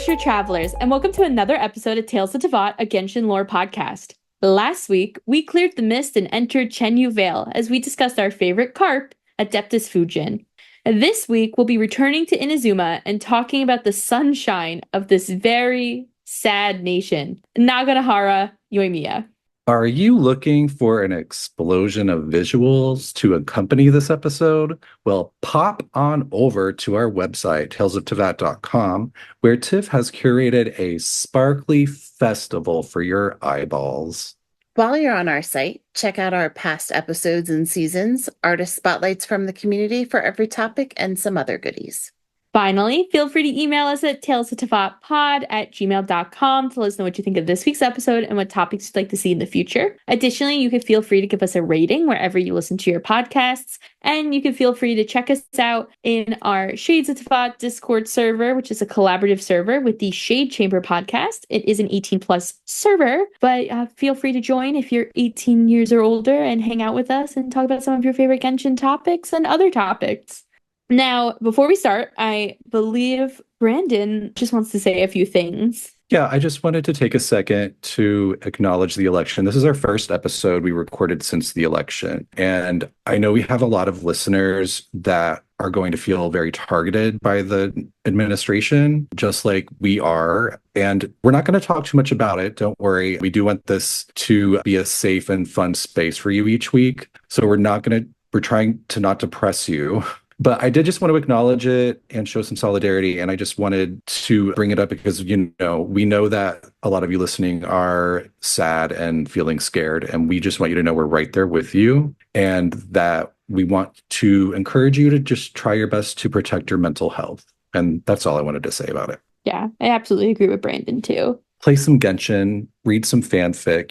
Astra Travelers, and welcome to another episode of Tales of Teyvat, a Genshin Lore Podcast. Last week, we cleared the mist and entered Chenyu Vale as we discussed our favorite carp, Adeptus Fujin. And this week, we'll be returning to Inazuma and talking about the sunshine of this very sad nation, Naganohara, Yoimiya. Are you looking for an explosion of visuals to accompany this episode? Well, pop on over to our website, talesofteyvat.com, where Tiff has curated a sparkly festival for your eyeballs. While you're on our site, check out our past episodes and seasons, artist spotlights from the community for every topic, and some other goodies. Finally, feel free to email us at talesofteyvatpod@gmail.com to let us know what you think of this week's episode and what topics you'd like to see in the future. Additionally, you can feel free to give us a rating wherever you listen to your podcasts, and you can feel free to check us out in our Shades of Teyvat Discord server, which is a collaborative server with the Shade Chamber podcast. It is an 18+ server, but feel free to join if you're 18 years or older and hang out with us and talk about some of your favorite Genshin topics and other topics. Now, before we start, I believe Brandon just wants to say a few things. Yeah, I just wanted to take a second to acknowledge the election. This is our first episode we recorded since the election. And I know we have a lot of listeners that are going to feel very targeted by the administration, just like we are. And we're not going to talk too much about it. Don't worry. We do want this to be a safe and fun space for you each week. So we're trying to not depress you. But I did just want to acknowledge it and show some solidarity. And I just wanted to bring it up because, we know that a lot of you listening are sad and feeling scared. And we just want you to know we're right there with you and that we want to encourage you to just try your best to protect your mental health. And that's all I wanted to say about it. Yeah, I absolutely agree with Brandon, too. Play some Genshin, read some fanfic,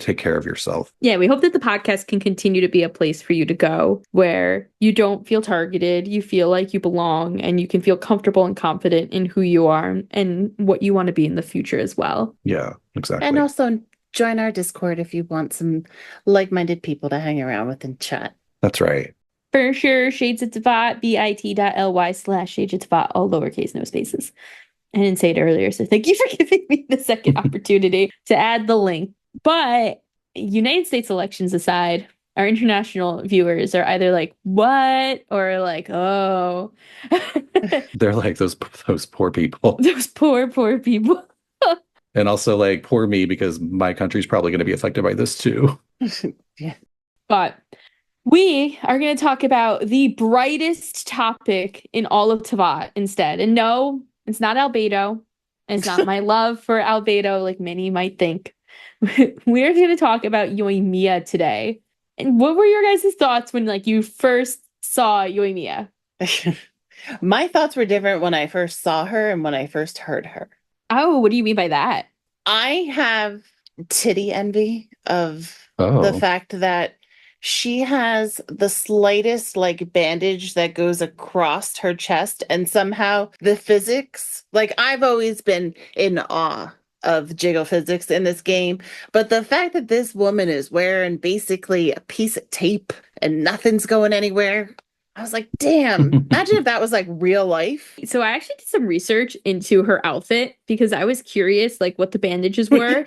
take care of yourself. Yeah, we hope that the podcast can continue to be a place for you to go where you don't feel targeted, you feel like you belong, and you can feel comfortable and confident in who you are and what you want to be in the future as well. Yeah, exactly. And also join our Discord if you want some like-minded people to hang around with and chat. That's right. For sure, Shades of Teyvat, bit.ly/Shades of Teyvat, all lowercase, no spaces. I didn't say it earlier, so thank you for giving me the second opportunity to add the link. But United States elections aside, our international viewers are either like, what? Or like, oh. They're like those poor people. Those poor people. And also like, poor me, because my country's probably going to be affected by this too. Yeah. But we are going to talk about the brightest topic in all of Teyvat instead. And no, it's not Albedo. It's not my love for Albedo, like many might think. We're going to talk about Yoimiya today. And what were your guys' thoughts when you first saw Yoimiya? My thoughts were different when I first saw her and when I first heard her. Oh, what do you mean by that? I have titty envy of the fact that she has the slightest bandage that goes across her chest, and somehow the physics, I've always been in awe of jiggle physics in this game, but the fact that this woman is wearing basically a piece of tape and nothing's going anywhere, I was like, damn, imagine if that was real life. So I actually did some research into her outfit because I was curious what the bandages were.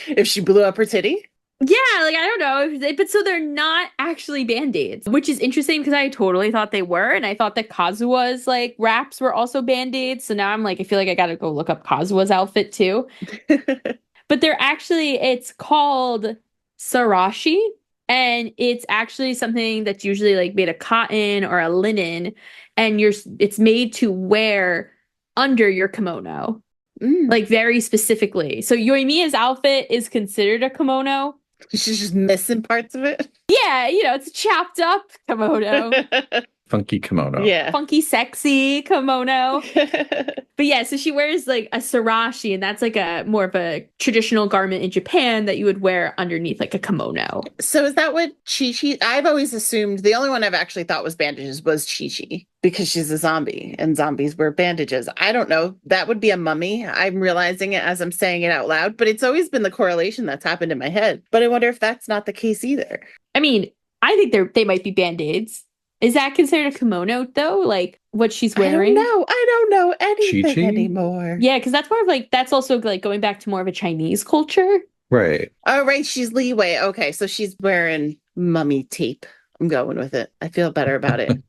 If she blew up her titty? Yeah, I don't know. But so they're not actually Band-Aids, which is interesting because I totally thought they were. And I thought that Kazua's wraps were also Band-Aids. So now I'm I feel like I got to go look up Kazua's outfit too. But it's called Sarashi. And it's actually something that's usually made of cotton or a linen. And it's made to wear under your kimono. Very specifically. So Yoimiya's outfit is considered a kimono. She's just missing parts of it. Yeah, it's a chopped up kimono. Funky kimono. Yeah. Funky, sexy kimono. But yeah, so she wears a sarashi, and that's a more of a traditional garment in Japan that you would wear underneath a kimono. So is that what Chi-Chi? I've always assumed the only one I've actually thought was bandages was Chi-Chi because she's a zombie and zombies wear bandages. I don't know. That would be a mummy. I'm realizing it as I'm saying it out loud, but it's always been the correlation that's happened in my head. But I wonder if that's not the case either. I mean, I think they might be Band-Aids. Is that considered a kimono though? Like what she's wearing? I don't know anything Chi-Chi? anymore. Yeah, because that's more of like, that's also like going back to more of a Chinese culture. Right. Oh, right. She's Leeway. Okay. So she's wearing mummy tape. I'm going with it. I feel better about it.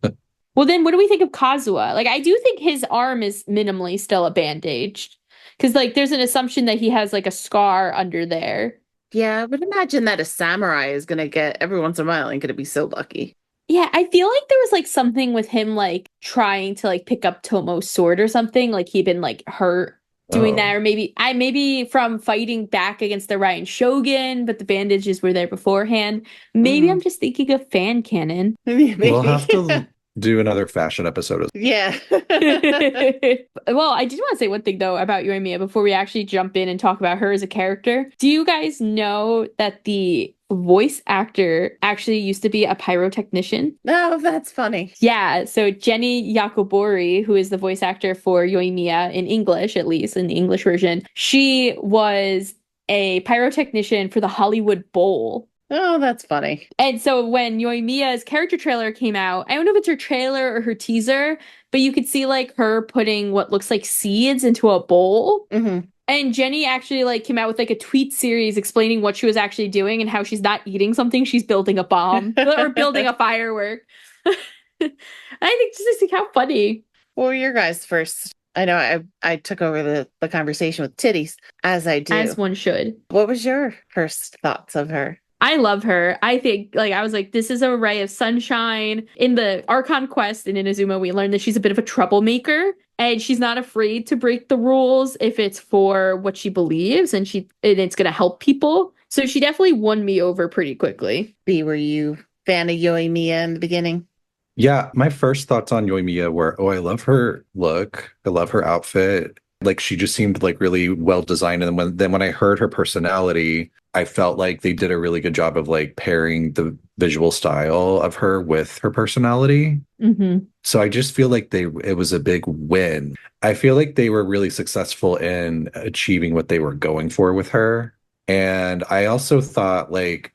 Well, then what do we think of Kazuha? Like, I do think his arm is minimally still a bandaged. Because, like, there's an assumption that he has, like, a scar under there. Yeah, I would imagine that a samurai is going to get every once in a while and going to be so lucky. Yeah, I feel like there was, like, something with him, like, trying to, like, pick up Tomo's sword or something. Like, he'd been, like, hurt doing that. Or maybe from fighting back against the Ryan Shogun, but the bandages were there beforehand. Maybe I'm just thinking of fan canon. Maybe. We'll have to do another fashion episode. Yeah. Well, I did want to say one thing though about Yoimiya before we actually jump in and talk about her as a character. Do you guys know that the voice actor actually used to be a pyrotechnician? Oh, that's funny. Yeah, so Jenny Yakobori, who is the voice actor for Yoimiya in English, at least in the English version, she was a pyrotechnician for the Hollywood Bowl. Oh, that's funny. And so when Yoimiya's character trailer came out, I don't know if it's her trailer or her teaser, but you could see like her putting what looks like seeds into a bowl. Mm-hmm. And Jenny actually like came out with like a tweet series explaining what she was actually doing and how she's not eating something, she's building a bomb or building a firework. I think just like how funny. Well, your guys first. I know I took over the conversation with titties, as I do. As one should. What was your first thoughts of her? I love her. I think, like, I was like, this is a ray of sunshine. In the Archon quest in Inazuma, we learned that she's a bit of a troublemaker, and she's not afraid to break the rules if it's for what she believes, and it's going to help people. So she definitely won me over pretty quickly. B, were you fan of Yoimiya in the beginning? Yeah, my first thoughts on Yoimiya were, I love her look. I love her outfit. Like, she just seemed like really well designed. And when I heard her personality, I felt like they did a really good job of like pairing the visual style of her with her personality. Mm-hmm. So I just feel like it was a big win. I feel like they were really successful in achieving what they were going for with her. And I also thought like,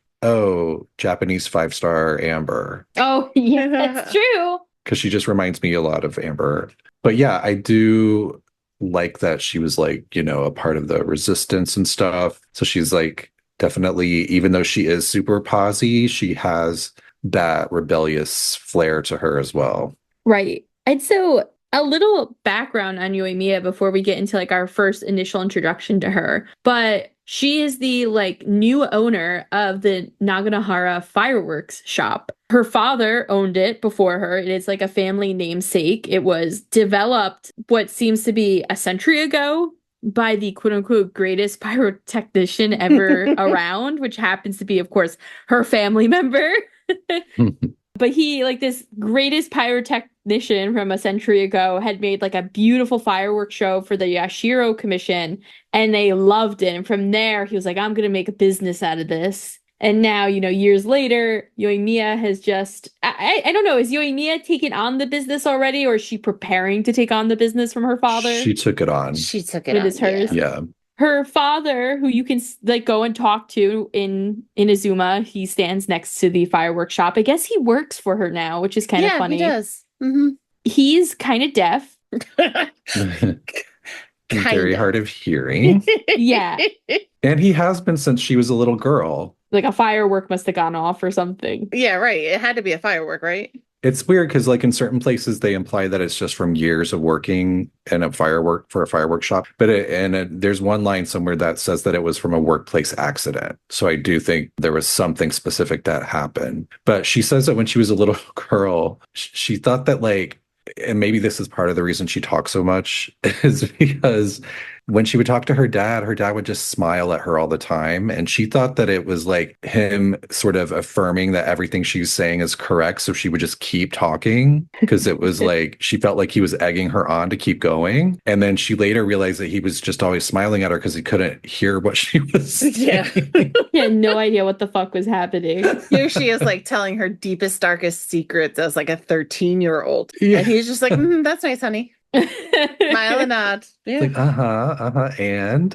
Japanese 5-star Amber. Oh, yeah, that's true. Because she just reminds me a lot of Amber. But yeah, I do like that she was like, a part of the resistance and stuff. So she's like, definitely, even though she is super posy, she has that rebellious flair to her as well. Right. And so a little background on Yoimiya before we get into like our first initial introduction to her. But she is the like new owner of the Naganohara fireworks shop. Her father owned it before her. It is like a family namesake. It was developed what seems to be a century ago by the quote-unquote greatest pyrotechnician ever around, which happens to be, of course, her family member. But he, like this greatest pyrotechnician from a century ago, had made like a beautiful fireworks show for the Yashiro Commission, and they loved it. And from there, he was like, I'm going to make a business out of this. And now, years later, Yoimiya has just, I don't know, is Yoimiya taking on the business already, or is she preparing to take on the business from her father? She took it on. She took it on. It is hers. Yeah. Her father, who you can like go and talk to in Inazuma, he stands next to the fireworks shop. I guess he works for her now, which is kind of funny. Yeah, he does. Mm-hmm. He's kind of deaf. Very hard of hearing. Yeah. And he has been since she was a little girl. Like a firework must have gone off or something. Yeah, right. It had to be a firework, right? It's weird because like in certain places they imply that it's just from years of working in a firework shop. But there's one line somewhere that says that it was from a workplace accident. So I do think there was something specific that happened. But she says that when she was a little girl, she thought that like, and maybe this is part of the reason she talks so much, is because when she would talk to her dad would just smile at her all the time. And she thought that it was like him sort of affirming that everything she's saying is correct. So she would just keep talking because it was like, she felt like he was egging her on to keep going. And then she later realized that he was just always smiling at her because he couldn't hear what she was saying. Yeah. He had no idea what the fuck was happening. Here she is like telling her deepest, darkest secrets as like a 13-year-old. Yeah. And he's just like, that's nice, honey. Smile and nod. Yeah. Like, and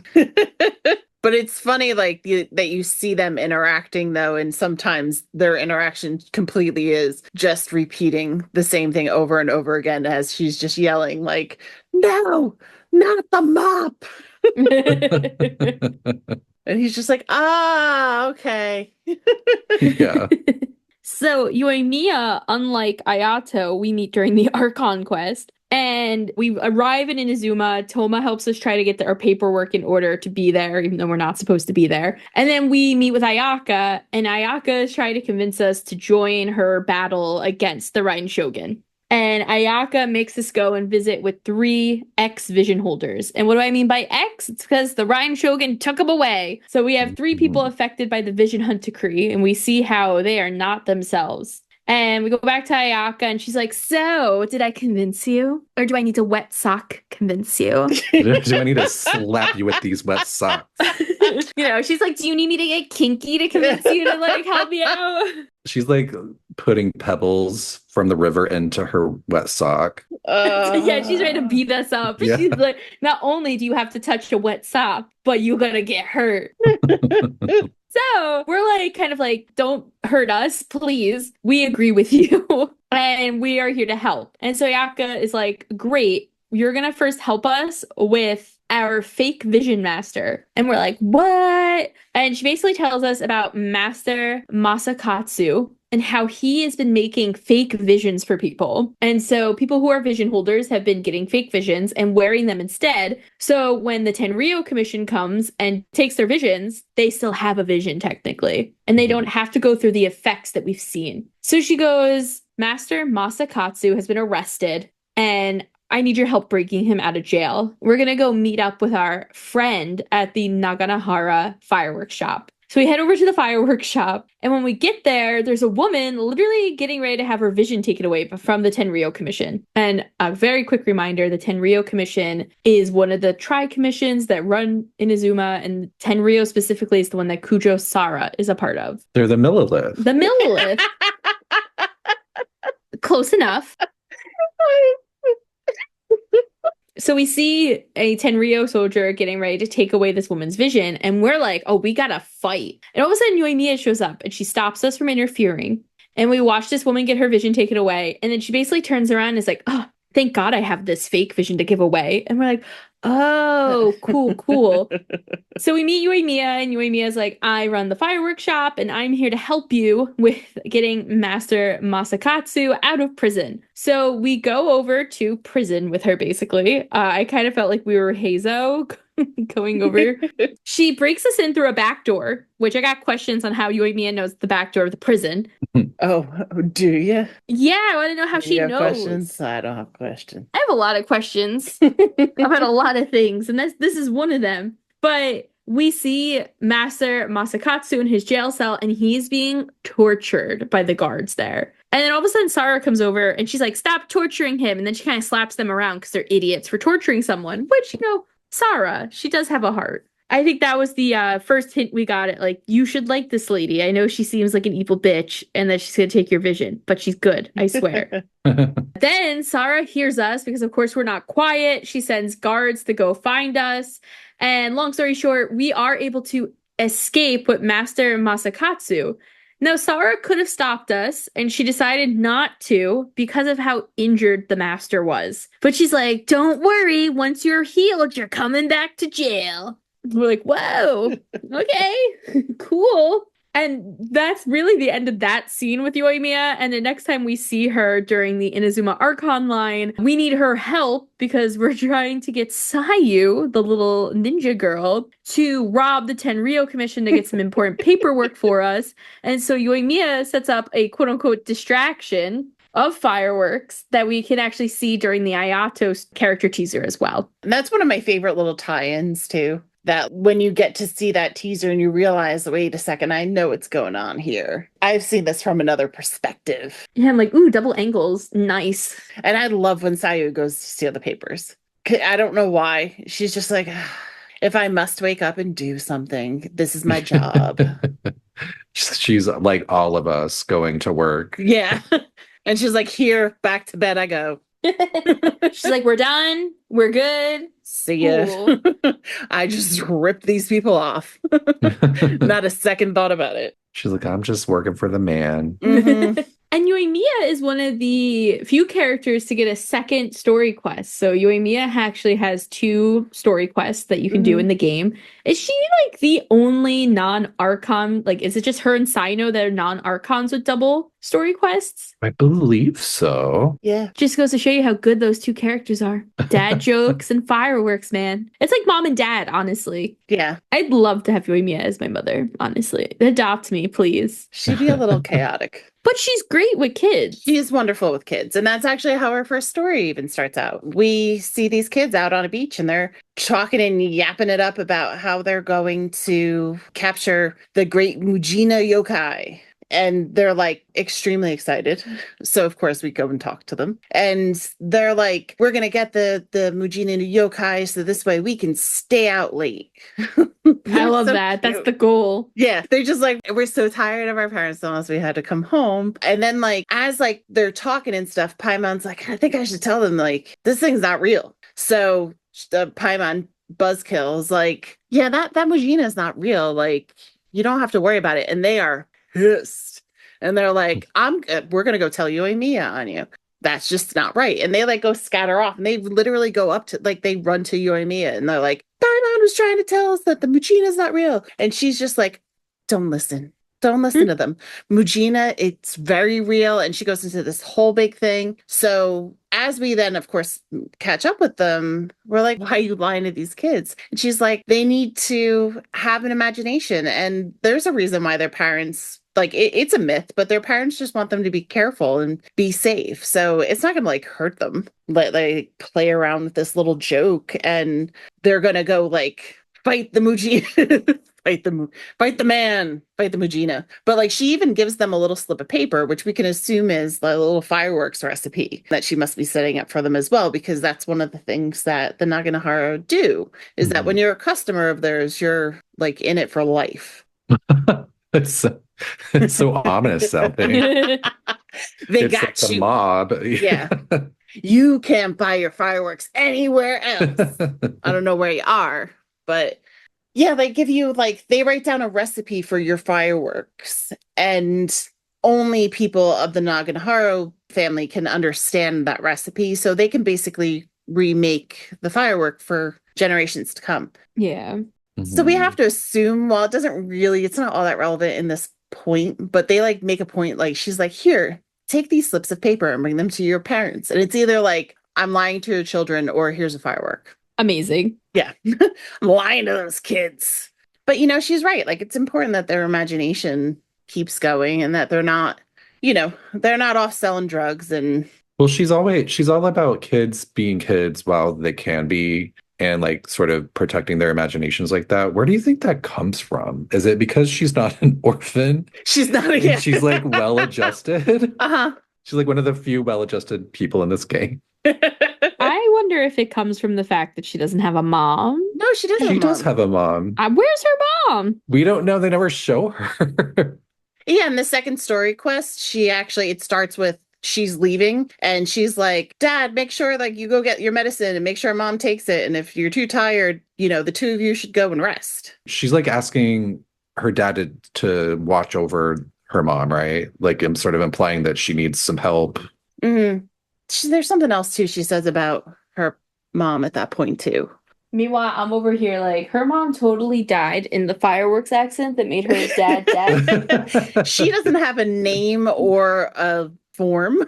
But it's funny, like, that you see them interacting, though, and sometimes their interaction completely is just repeating the same thing over and over again as she's just yelling, like, no, not the mop. And he's just like, okay. Yeah. So Yoimiya, unlike Ayato, we meet during the Archon quest. And we arrive in Inazuma. Toma helps us try to get our paperwork in order to be there, even though we're not supposed to be there. And then we meet with Ayaka, and Ayaka is trying to convince us to join her battle against the Raiden Shogun. And Ayaka makes us go and visit with 3 ex-vision holders. And what do I mean by ex? It's because the Raiden Shogun took them away. So we have 3 people affected by the Vision Hunt decree, and we see how they are not themselves. And we go back to Ayaka, and she's like, so, did I convince you? Or do I need to wet sock convince you? Do I need to slap you with these wet socks? She's like, do you need me to get kinky to convince you to, like, help me out? She's, like, putting pebbles from the river into her wet sock. Yeah, she's ready to beat us up. Yeah. She's like, not only do you have to touch a wet sock, but you're gonna get hurt. So we're like, kind of like, don't hurt us, please. We agree with you. And we are here to help. And so Ayaka is like, great, you're going to first help us with our fake vision master. And we're like, what? And she basically tells us about Master Masakatsu and how he has been making fake visions for people. And so people who are vision holders have been getting fake visions and wearing them instead. So when the Tenryou Commission comes and takes their visions, they still have a vision technically. And they don't have to go through the effects that we've seen. So she goes, Master Masakatsu has been arrested and I need your help breaking him out of jail. We're going to go meet up with our friend at the Naganohara fireworks shop. So we head over to the fireworks shop, and when we get there, there's a woman literally getting ready to have her vision taken away from the Tenryou Commission. And a very quick reminder, the Tenryou Commission is one of the tri-commissions that run Inazuma, and Tenryou specifically is the one that Kujo Sara is a part of. They're the Millilith. The Millilith. Close enough. So we see a Tenryou soldier getting ready to take away this woman's vision, and we're like, oh, we gotta fight. And all of a sudden, Yoimiya shows up, and she stops us from interfering. And we watch this woman get her vision taken away, and then she basically turns around and is like, oh, thank God I have this fake vision to give away. And we're like, oh, cool. So we meet Yoimiya, and Yoimiya's like, I run the fireworks shop, and I'm here to help you with getting Master Masakatsu out of prison. So we go over to prison with her, basically. I kind of felt like we were Heizo going over. She breaks us in through a back door, which I got questions on how Yoimiya knows the back door of the prison. Oh, do you? Yeah, I want to know how she knows. Questions? I don't have questions. I have a lot of questions about a lot of things, and this is one of them. But we see Master Masakatsu in his jail cell, and he's being tortured by the guards there. And then all of a sudden, Sara comes over, and she's like, stop torturing him. And then she kind of slaps them around because they're idiots for torturing someone, which, Sara, she does have a heart. I think that was the first hint we got at, like, you should like this lady. I know she seems like an evil bitch and that she's going to take your vision, but she's good, I swear. Then Sara hears us because, of course, we're not quiet. She sends guards to go find us. And long story short, we are able to escape with Master Masakatsu. Now, Sara could have stopped us, and she decided not to because of how injured the master was. But she's like, don't worry, once you're healed, you're coming back to jail. We're like, whoa, okay, cool. And that's really the end of that scene with Yoimiya. And the next time we see her during the Inazuma Archon line, we need her help because we're trying to get Sayu, the little ninja girl, to rob the Tenryou Commission to get some important paperwork for us. And so Yoimiya sets up a quote-unquote distraction of fireworks that we can actually see during the Ayato character teaser as well. And that's one of my favorite little tie-ins too. That when you get to see that teaser and you realize, wait a second, I know what's going on here. I've seen this from another perspective. Yeah, I'm like, ooh, double angles. Nice. And I love when Sayu goes to steal the papers. I don't know why. She's just like, if I must wake up and do something, this is my job. She's like all of us going to work. Yeah. And she's like, here, back to bed I go. She's like, we're done. We're good. See ya. Cool. I just ripped these people off. Not a second thought about it. She's like, I'm just working for the man. Mm-hmm. And Yoimiya is one of the few characters to get a second story quest. So Yoimiya actually has 2 story quests that you can do in the game. Is she like the only non-Archon? Like, is it just her and Sino that are non-Archons with double story quests? I believe so. Yeah. Just goes to show you how good those 2 characters are. Dad jokes and fireworks, man. It's like mom and dad, honestly. Yeah. I'd love to have Yoimiya as my mother, honestly. Adopt me, please. She'd be a little chaotic. But she's great with kids. She is wonderful with kids. And that's actually how our first story even starts out. We see these kids out on a beach and they're talking and yapping it up about how they're going to capture the great Mujina yokai. And they're like extremely excited. So of course we go and talk to them. And they're like, we're gonna get the Mujina yokai so this way we can stay out late. I love that. Cute. That's the goal. Yeah. They're just like, we're so tired of our parents telling us we had to come home. And then like as like they're talking and stuff, Paimon's like, I think I should tell them like this thing's not real. So the Paimon buzzkill is like, yeah, that Mujina is not real. Like you don't have to worry about it. And they are pissed. And they're like, we're going to go tell Yoimiya on you. That's just not right. And they like go scatter off and they literally go up to like, they run to Yoimiya and they're like, Paimon was trying to tell us that the Mujina is not real. And she's just like, don't listen. Don't listen to them. Mujina, it's very real. And she goes into this whole big thing. So as we then, of course, catch up with them, we're like, why are you lying to these kids? And she's like, they need to have an imagination. And there's a reason why their parents, like, it's a myth, but their parents just want them to be careful and be safe. So it's not going to, like, hurt them. Like, play around with this little joke. And they're going to go, like, fight the Mujina. Fight the man, fight the Mujina. But like she even gives them a little slip of paper, which we can assume is the little fireworks recipe that she must be setting up for them as well, because that's one of the things that the Naganohara do, is that when you're a customer of theirs, you're like in it for life. It's so ominous sounding. They it's got like you. The mob. Yeah. You can't buy your fireworks anywhere else. I don't know where you are, but yeah, they give you like, they write down a recipe for your fireworks, and only people of the Naganohara family can understand that recipe. So they can basically remake the firework for generations to come. Yeah. Mm-hmm. So we have to assume, well, it's not all that relevant in this point, but they like make a point, like she's like, here, take these slips of paper and bring them to your parents. And it's either like, I'm lying to your children or here's a firework. Amazing. Yeah. I'm lying to those kids. But, she's right. Like, it's important that their imagination keeps going and that they're not, they're not off selling drugs. And well, she's all about kids being kids while they can be, and like sort of protecting their imaginations like that. Where do you think that comes from? Is it because she's not an orphan? She's not. Yeah. She's like well-adjusted. Uh-huh. She's like one of the few well-adjusted people in this game. I wonder if it comes from the fact that she doesn't have a mom. No, she doesn't. She does have a mom. Where's her mom? We don't know. They never show her. Yeah, in the second story quest, it starts with she's leaving and she's like, Dad, make sure like you go get your medicine and make sure mom takes it. And if you're too tired, the two of you should go and rest. She's like asking her dad to watch over her mom, right? Like I'm sort of implying that she needs some help. Mm-hmm. There's something else too she says about her mom at that point too. Meanwhile, I'm over here like, her mom totally died in the fireworks accident that made her dad dead. She doesn't have a name or a form.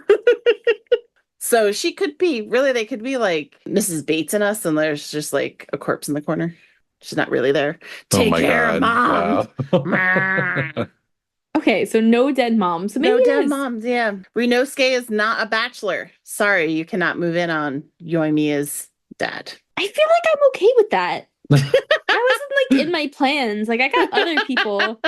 So she could be, they could be like Mrs. Bates in Us, and there's just like a corpse in the corner. She's not really there. Take care of mom. Wow. Okay, so no dead moms. So maybe no dead moms, yeah. Rinosuke is not a bachelor. Sorry, you cannot move in on Yoimiya's dad. I feel like I'm okay with that. I wasn't like in my plans. Like I got other people.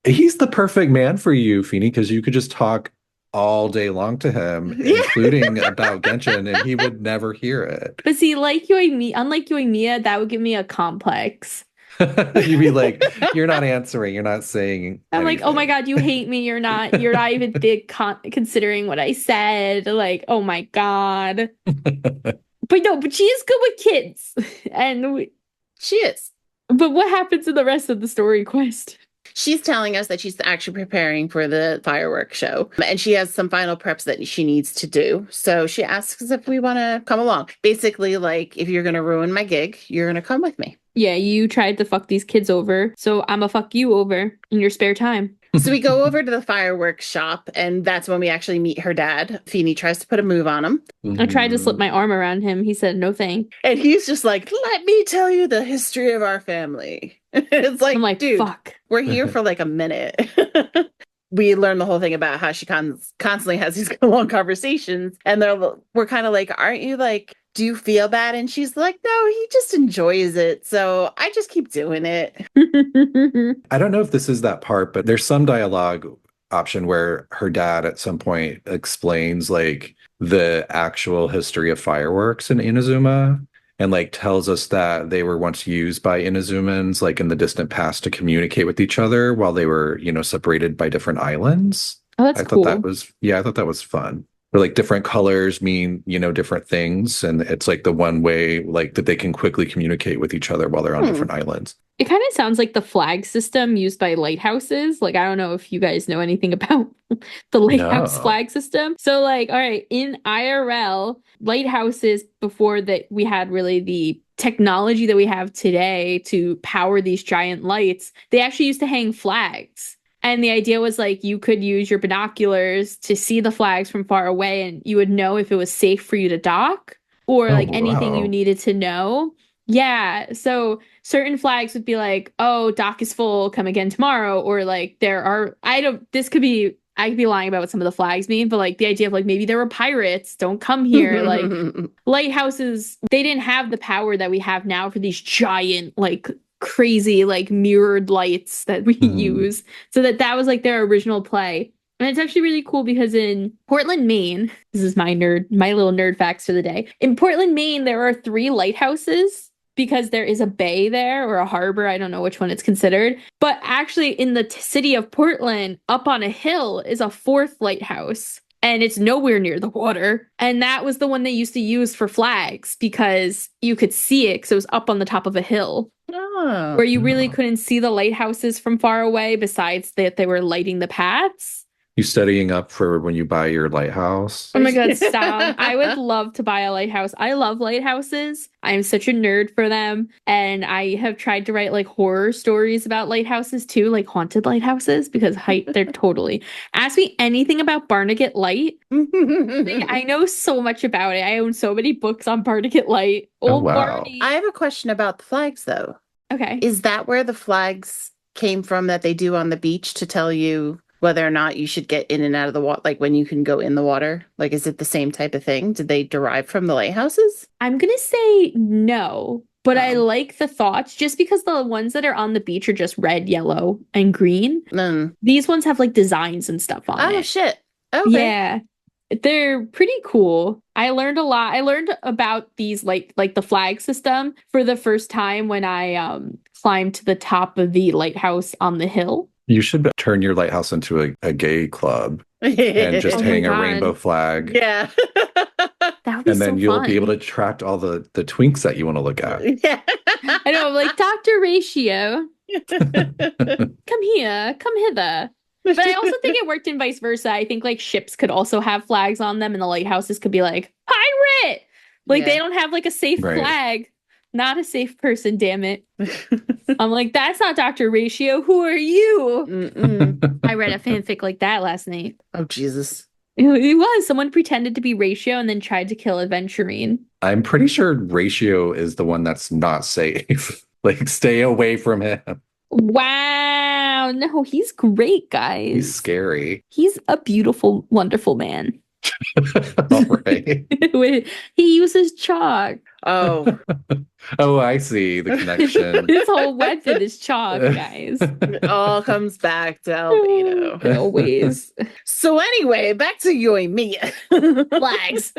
He's the perfect man for you, Feeny, because you could just talk all day long to him, including about Genshin, and he would never hear it. But see, unlike Yoimiya, that would give me a complex. You'd be like, you're not answering. You're not saying I'm like, oh my anything. God, you hate me. You're not even considering what I said. Like, oh my God. But no, but she is good with kids. She is. But what happens in the rest of the story quest? She's telling us that she's actually preparing for the fireworks show, and she has some final preps that she needs to do. So she asks us if we want to come along. Basically, like, if you're going to ruin my gig, you're going to come with me. Yeah, you tried to fuck these kids over, so I'ma fuck you over in your spare time. So we go over to the fireworks shop, and that's when we actually meet her dad. Feeny tries to put a move on him. I tried to slip my arm around him. He said, no thank. And he's just like, let me tell you the history of our family. It's like, I'm like, dude, fuck. We're here for like a minute. We learn the whole thing about how she constantly has these long conversations. And we're kind of like, aren't you like, do you feel bad? And she's like, no, he just enjoys it. So I just keep doing it. I don't know if this is that part, but there's some dialogue option where her dad at some point explains like the actual history of fireworks in Inazuma and like tells us that they were once used by Inazumans like in the distant past to communicate with each other while they were, separated by different islands. Oh, that's cool. I thought that was fun. Or like different colors mean, different things. And it's like the one way like that they can quickly communicate with each other while they're on different islands. It kind of sounds like the flag system used by lighthouses. Like, I don't know if you guys know anything about the lighthouse flag system. So like, all right, in IRL, lighthouses before that we had really the technology that we have today to power these giant lights, they actually used to hang flags. And the idea was like you could use your binoculars to see the flags from far away and you would know if it was safe for you to dock or anything you needed to know. Yeah. So certain flags would be like, oh, dock is full, come again tomorrow. Or like I could be lying about what some of the flags mean, but like the idea of like maybe there were pirates, don't come here. Like lighthouses, they didn't have the power that we have now for these giant like crazy like mirrored lights that we use. So that was like their original play. And it's actually really cool because in Portland, Maine, this is my little nerd facts for the day. In Portland, Maine, there are 3 lighthouses because there is a bay there or a harbor. I don't know which one it's considered. But actually in the city of Portland, up on a hill is a 4th lighthouse. And it's nowhere near the water. And that was the one they used to use for flags because you could see it because it was up on the top of a hill. Oh, where you really couldn't see the lighthouses from far away besides that they were lighting the paths. You studying up for when you buy your lighthouse? Oh my God, stop. I would love to buy a lighthouse. I love lighthouses. I'm such a nerd for them. And I have tried to write like horror stories about lighthouses too, like haunted lighthouses, because they're totally. Ask me anything about Barnegat Light. I know so much about it. I own so many books on Barnegat Light. Wow. Barney. I have a question about the flags though. Okay. Is that where the flags came from that they do on the beach to tell you whether or not you should get in and out of the water, like when you can go in the water? Like, is it the same type of thing? Did they derive from the lighthouses? I'm going to say no, but I like the thoughts just because the ones that are on the beach are just red, yellow, and green. These ones have like designs and stuff on it. Oh, shit. Okay. Yeah. They're pretty cool. I learned a lot. I learned about these like the flag system for the first time when I climbed to the top of the lighthouse on the hill. You should turn your lighthouse into a gay club and just hang a rainbow flag. Yeah. That would be and then so you'll fun. be able to attract all the twinks that you want to look at. Yeah. I know, like Dr. Ratio. Come here, come hither. But I also think it worked in vice versa. I think like ships could also have flags on them and the lighthouses could be like, pirate! Like they don't have like a safe flag. Not a safe person, damn it. I'm like, that's not Dr. Ratio. Who are you? I read a fanfic like that last night. Oh, Jesus. It was. Someone pretended to be Ratio and then tried to kill Aventurine. I'm pretty sure Ratio is the one that's not safe. Like, stay away from him. Wow. No, he's great, guys. He's scary. He's a beautiful, wonderful man. All right. He uses chalk. Oh. Oh, I see the connection. His whole weapon is chalk, guys. It all comes back to Albedo. Always. So anyway, back to Yoimiya. Flags.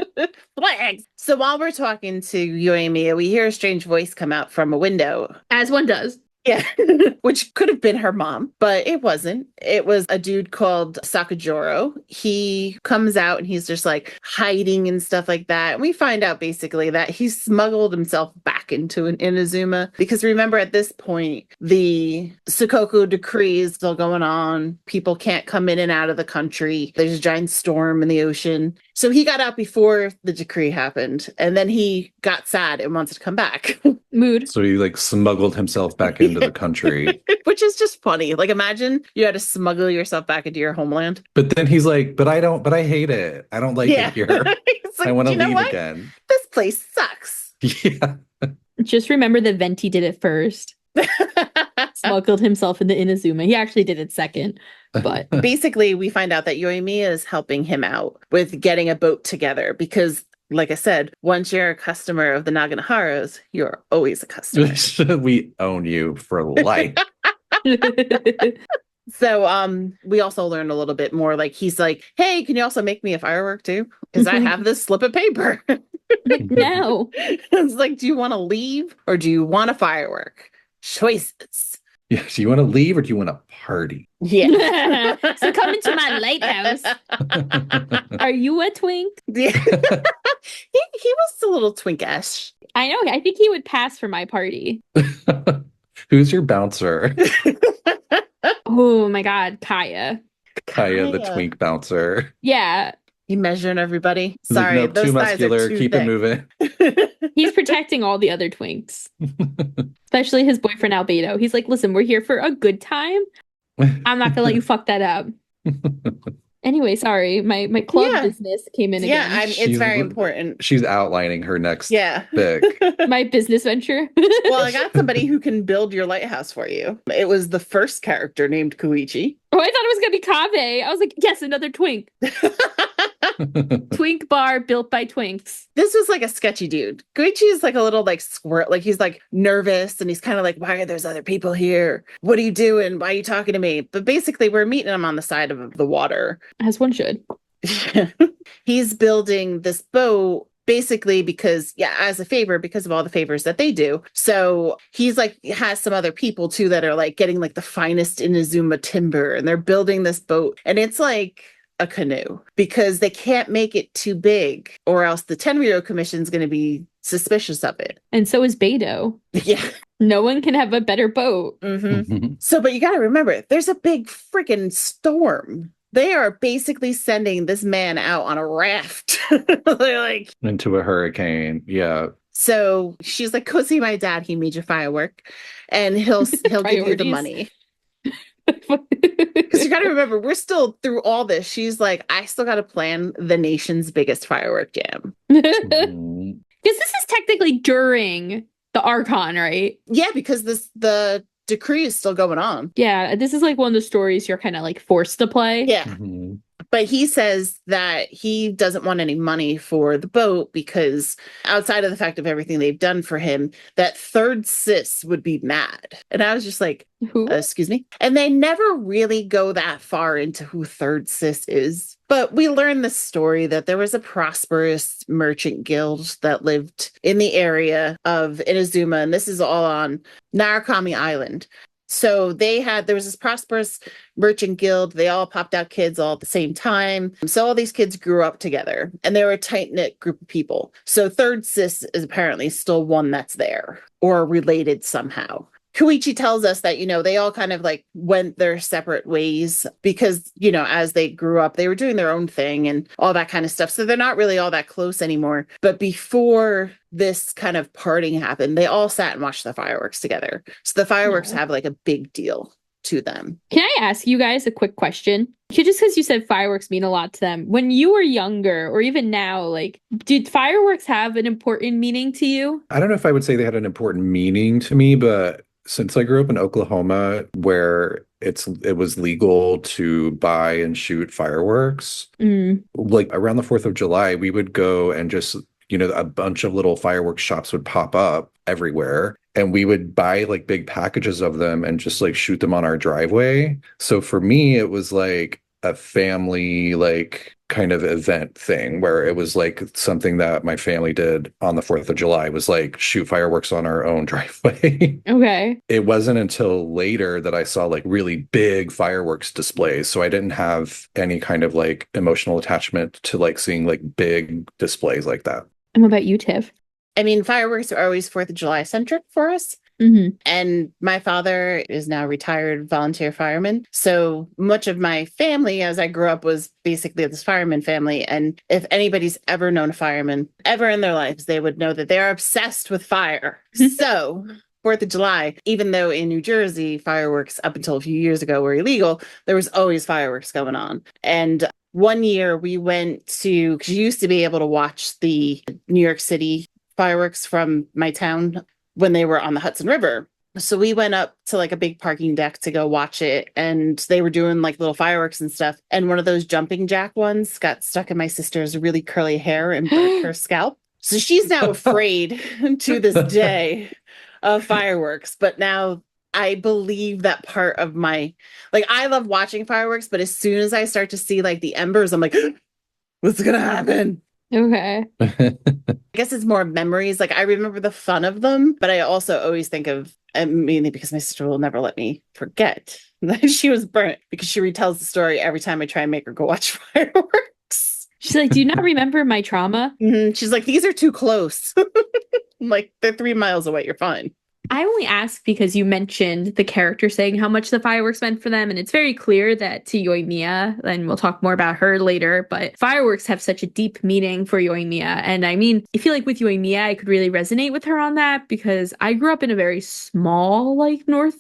Flags. So while we're talking to Yoimiya, we hear a strange voice come out from a window. As one does. Yeah, which could have been her mom, but it wasn't. It was a dude called Sakajoro. He comes out and he's just like hiding and stuff like that. And we find out basically that he smuggled himself back into an Inazuma because remember at this point, the Sukoku decree is still going on. People can't come in and out of the country. There's a giant storm in the ocean. So he got out before the decree happened. And then he got sad and wanted to come back. Mood. So he like smuggled himself back into the country. Which is just funny. Like imagine you had to smuggle yourself back into your homeland. But then he's like, but I hate it. I don't like it here. Like, I want to leave again. This place sucks. Yeah. Just remember that Venti did it first. Smuggled himself into Inazuma. He actually did it second. But basically, we find out that Yoimiya is helping him out with getting a boat together because, like I said, once you're a customer of the Naganoharas, you're always a customer. We own you for life. So we also learned a little bit more. Like he's like, hey, can you also make me a firework too? Because I have this slip of paper. No. It's like, do you want to leave or do you want a firework? Choices. Yeah, do you want to leave or do you want to party? Yeah. So come into my lighthouse. Are you a twink? Yeah. he was a little twinkish. I know. I think he would pass for my party. Who's your bouncer? Oh my God, Kaya. Kaya, the twink bouncer. Yeah. You measuring everybody? He's Sorry, like, nope, those too thighs muscular. are too Keep thick. it moving. He's protecting all the other twinks, especially his boyfriend Albedo. He's like, listen, we're here for a good time. I'm not gonna let you fuck that up. Anyway, sorry, my club business came in again. Yeah, it's very important. She's outlining her next pick. My business venture. Well, I got somebody who can build your lighthouse for you. It was the first character named Koichi. Oh, I thought it was gonna be Kaveh. I was like, yes, another twink. Twink bar built by twinks. This was like a sketchy dude. Koichi is like a little like squirt. Like he's like nervous and he's kind of like, why are there other people here? What are you doing? Why are you talking to me? But basically we're meeting him on the side of the water. As one should. He's building this boat basically because, as a favor, because of all the favors that they do. So he's like, has some other people too that are like getting like the finest Inazuma timber and they're building this boat. And it's like a canoe because they can't make it too big or else the Tenryou Commission is going to be suspicious of it. And so is Beidou. Yeah. No one can have a better boat. Mm-hmm. So, but you got to remember, there's a big freaking storm. They are basically sending this man out on a raft. They're like into a hurricane. Yeah. So she's like, go see my dad. He made you firework and he'll give you the money. Because you got to remember, we're still through all this. She's like, I still got to plan the nation's biggest firework jam. Because this is technically during the Archon, right? Yeah, because the decree is still going on. Yeah, this is like one of the stories you're kind of like forced to play. Yeah. Mm-hmm. But he says that he doesn't want any money for the boat because outside of the fact of everything they've done for him, that third sis would be mad. And I was just like, excuse me. And they never really go that far into who third sis is. But we learn the story that there was a prosperous merchant guild that lived in the area of Inazuma. And this is all on Narukami Island. So there was this prosperous merchant guild. They all popped out kids all at the same time. So all these kids grew up together and they were a tight-knit group of people. So third sis is apparently still one that's there or related somehow. Koichi tells us that, they all kind of like went their separate ways because, as they grew up, they were doing their own thing and all that kind of stuff. So they're not really all that close anymore. But before this kind of parting happened, they all sat and watched the fireworks together. So the fireworks have like a big deal to them. Can I ask you guys a quick question? Just because you said fireworks mean a lot to them. When you were younger or even now, like, did fireworks have an important meaning to you? I don't know if I would say they had an important meaning to me, but since I grew up in Oklahoma, where it was legal to buy and shoot fireworks, like around the 4th of July, we would go and just, a bunch of little fireworks shops would pop up everywhere. And we would buy like big packages of them and just like shoot them on our driveway. So for me, it was like a family like kind of event thing where it was like something that my family did on the 4th of July was like shoot fireworks on our own driveway. Okay. It wasn't until later that I saw like really big fireworks displays. So I didn't have any kind of like emotional attachment to like seeing like big displays like that. And what about you, Tiff? I mean, fireworks are always 4th of July centric for us. Mm-hmm. And my father is now retired volunteer fireman. So much of my family, as I grew up, was basically this fireman family. And if anybody's ever known a fireman ever in their lives, they would know that they are obsessed with fire. So 4th of July, even though in New Jersey, fireworks up until a few years ago were illegal, there was always fireworks going on. And one year we went to, because you used to be able to watch the New York City fireworks from my town when they were on the Hudson River. So we went up to like a big parking deck to go watch it. And they were doing like little fireworks and stuff. And one of those jumping jack ones got stuck in my sister's really curly hair and burnt her scalp. So she's now afraid to this day of fireworks. But now I believe that part of my, like, I love watching fireworks, but as soon as I start to see like the embers, I'm like, what's going to happen? Okay. I guess it's more memories. Like I remember the fun of them, but I also always think of, mainly because my sister will never let me forget that she was burnt, because she retells the story every time I try and make her go watch fireworks. She's like, do you not remember my trauma? Mm-hmm. She's like, these are too close. I'm like, they're 3 miles away. You're fine. I only ask because you mentioned the character saying how much the fireworks meant for them. And it's very clear that to Yoimiya, and we'll talk more about her later, but fireworks have such a deep meaning for Yoimiya. And I mean, I feel like with Yoimiya, I could really resonate with her on that because I grew up in a very small,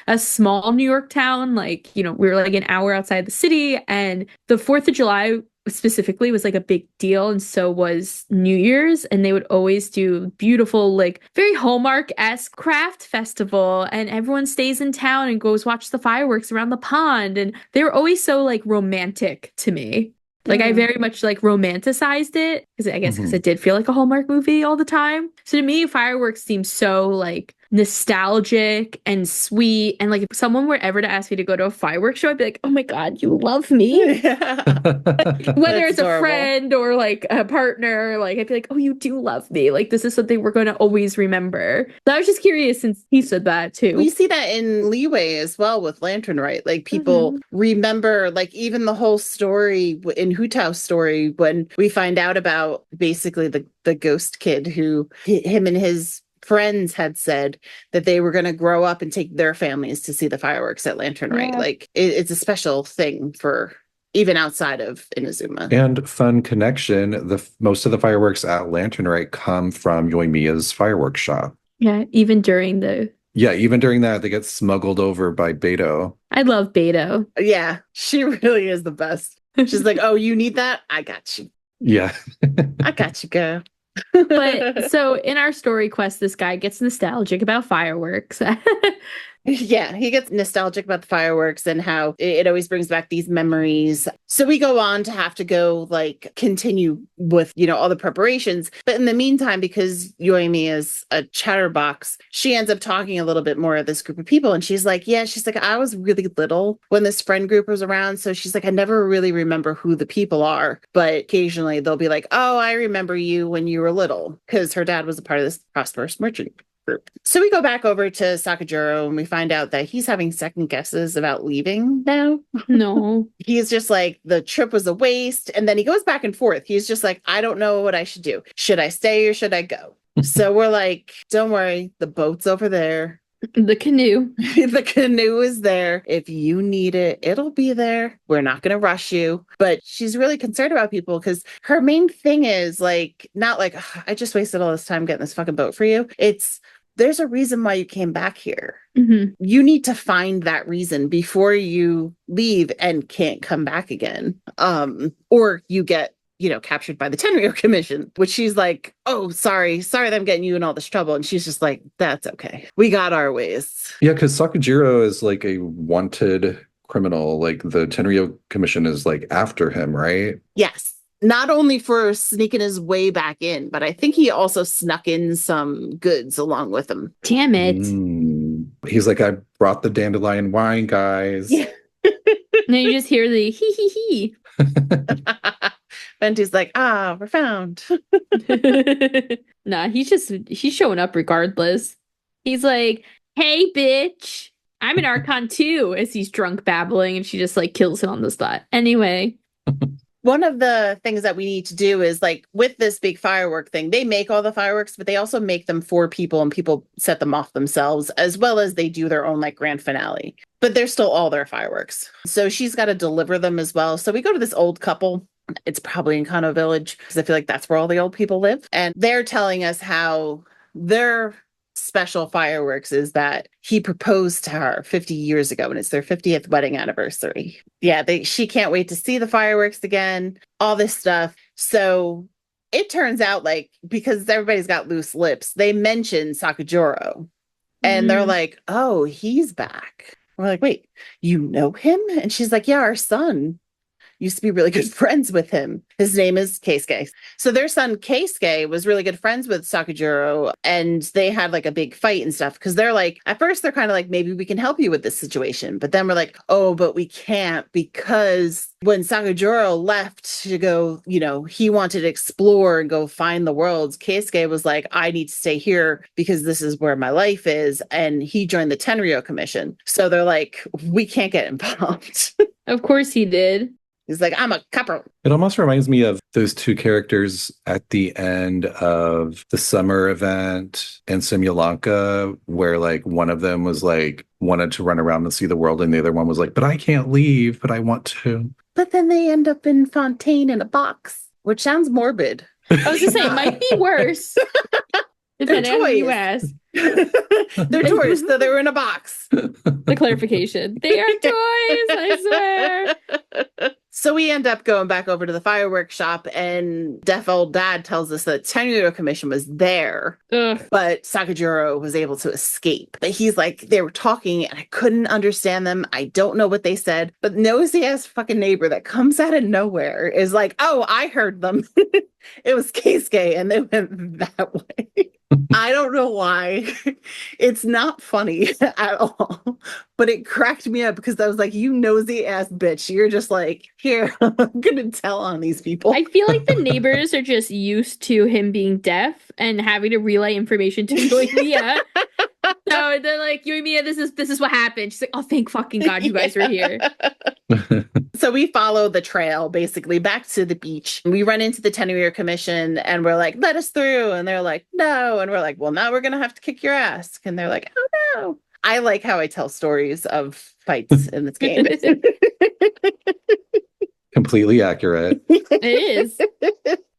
a small New York town. Like, you know, we were like an hour outside the city, and the 4th of July specifically was like a big deal, and so was New Year's, and they would always do beautiful, like very Hallmark-esque craft festival, and everyone stays in town and goes watch the fireworks around the pond, and they were always so like romantic to me. Like I very much like romanticized it because I guess because it did feel like a Hallmark movie all the time. So to me, fireworks seem so like nostalgic and sweet. And like if someone were ever to ask me to go to a fireworks show, I'd be like, oh my God, you love me. Whether it's a friend or like a partner, like I'd be like, oh, you do love me. Like this is something we're going to always remember. So I was just curious since he said that too. We see that in Leeway as well with Lantern Rite. Like people remember like even the whole story in Hutau's story when we find out about basically the ghost kid who him and his friends had said that they were going to grow up and take their families to see the fireworks at Lantern Rite. Like it's a special thing for even outside of Inazuma. And fun connection, most of the fireworks at Lantern Rite come from Yoimiya's fireworks shop. Yeah, even during that, they get smuggled over by Beto. I love Beto. Yeah, she really is the best. She's like, oh, you need that? I got you. Yeah. I got you, girl. But so in our story quest, this guy gets nostalgic about fireworks. Yeah, he gets nostalgic about the fireworks and how it always brings back these memories. So we go on to have to go like continue with, you know, all the preparations. But in the meantime, because Yoimiya is a chatterbox, she ends up talking a little bit more of this group of people. And she's like, I was really little when this friend group was around. So she's like, I never really remember who the people are. But occasionally they'll be like, oh, I remember you when you were little, because her dad was a part of this prosperous merchant group. So we go back over to Sakajuro and we find out that he's having second guesses about leaving now. No. He's just like, the trip was a waste. And then he goes back and forth. He's just like, I don't know what I should do. Should I stay or should I go? So we're like, don't worry. The boat's over there. The canoe. The canoe is there. If you need it, it'll be there. We're not going to rush you. But she's really concerned about people because her main thing is like, not like, I just wasted all this time getting this fucking boat for you. It's, there's a reason why you came back here. You need to find that reason before you leave and can't come back again. Or you get, you know, captured by the Tenryo Commission, which she's like, oh, sorry that I'm getting you in all this trouble. And she's just like, that's okay. We got our ways. Yeah, because Sakajiro is like a wanted criminal. Like the Tenryo Commission is like after him, right? Yes. Not only for sneaking his way back in, but I think he also snuck in some goods along with him. Damn it. He's like, I brought the dandelion wine, guys. Yeah. And then you just hear the hee hee hee. Ventu's like, we're found. Nah, he's showing up regardless. He's like, hey, bitch, I'm an Archon too, as he's drunk babbling, and she just like kills him on the spot. Anyway. One of the things that we need to do is like with this big firework thing, they make all the fireworks, but they also make them for people and people set them off themselves, as well as they do their own like grand finale. But they're still all their fireworks. So she's got to deliver them as well. So we go to this old couple. It's probably in Kano Village because I feel like that's where all the old people live. And they're telling us how their special fireworks is that he proposed to her 50 years ago and it's their 50th wedding anniversary. Yeah, she can't wait to see the fireworks again, all this stuff. So it turns out like, because everybody's got loose lips, they mention Sakujiro and they're like, oh, he's back. We're like, wait, you know him? And she's like, yeah, our son used to be really good friends with him. His name is Keisuke. So their son Keisuke was really good friends with Sakujiro, and they had like a big fight and stuff because they're like, at first they're kind of like, maybe we can help you with this situation. But then we're like, oh, but we can't, because when Sakujiro left to go, he wanted to explore and go find the worlds, Keisuke was like, I need to stay here because this is where my life is. And he joined the Tenryou Commission. So they're like, we can't get involved. Of course he did. He's like, I'm a couple. It almost reminds me of those two characters at the end of the summer event in Simulanka, where like one of them was like wanted to run around and see the world, and the other one was like, but I can't leave, but I want to. But then they end up in Fontaine in a box, which sounds morbid. I was just saying, it might be worse. Depending on who you ask. They're toys, so they were in a box. The clarification. They are toys, I swear. So we end up going back over to the fireworks shop, and deaf old dad tells us that Tenryou Commission was there, but Sakujiro was able to escape. But he's like, they were talking and I couldn't understand them. I don't know what they said, but nosy ass fucking neighbor that comes out of nowhere is like, oh, I heard them. It was Keisuke, and they went that way. I don't know why. It's not funny at all, but it cracked me up because I was like, you nosy ass bitch. You're just like, here, I'm going to tell on these people. I feel like the neighbors are just used to him being deaf and having to relay information to Yoimiya. So they're like, Yoimiya, this is what happened. She's like, oh, thank fucking God you guys were here. So we follow the trail basically back to the beach. We run into the Tenryou Commission and we're like, let us through. And they're like, no. And we're like, well, now we're going to have to kick your ass. And they're like, oh, no. I like how I tell stories of fights in this game. Completely accurate. It is.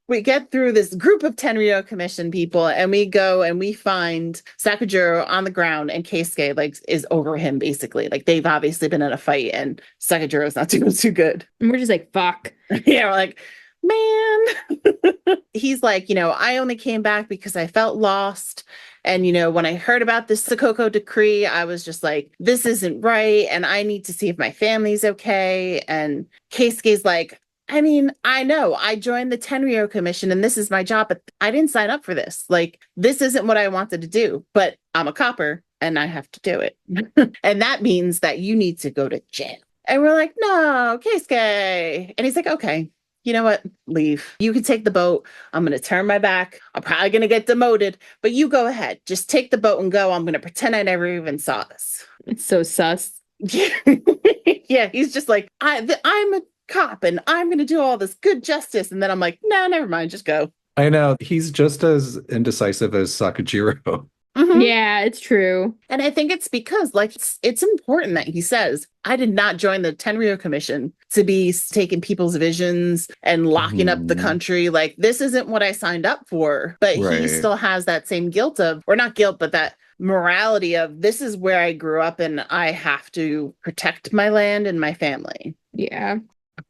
We get through this group of Tenryou Commission people and we go and we find Sakujiro on the ground, and Keisuke like is over him basically. Like they've obviously been in a fight and Sakujiro's not doing too good. And we're just like, fuck. Yeah, we're like, man. He's like, I only came back because I felt lost. And, when I heard about this Sakoko decree, I was just like, this isn't right. And I need to see if my family's okay. And Keisuke's like, I mean, I know I joined the Tenryou Commission and this is my job, but I didn't sign up for this. Like, this isn't what I wanted to do, but I'm a copper and I have to do it. And that means that you need to go to jail. And we're like, no, Keisuke. And he's like, okay, you know what? Leave. You can take the boat. I'm going to turn my back. I'm probably going to get demoted, but you go ahead. Just take the boat and go. I'm going to pretend I never even saw this. It's so sus. Yeah, he's just like, I'm a cop and I'm going to do all this good justice. And then I'm like, no, never mind. Just go. I know. He's just as indecisive as Sakujiro. Mm-hmm. Yeah, it's true. And I think it's because it's important that he says, I did not join the Tenryou Commission to be taking people's visions and locking up the country. Like, this isn't what I signed up for. But he still has that same guilt of, or not guilt, but that morality of, this is where I grew up and I have to protect my land and my family. Yeah.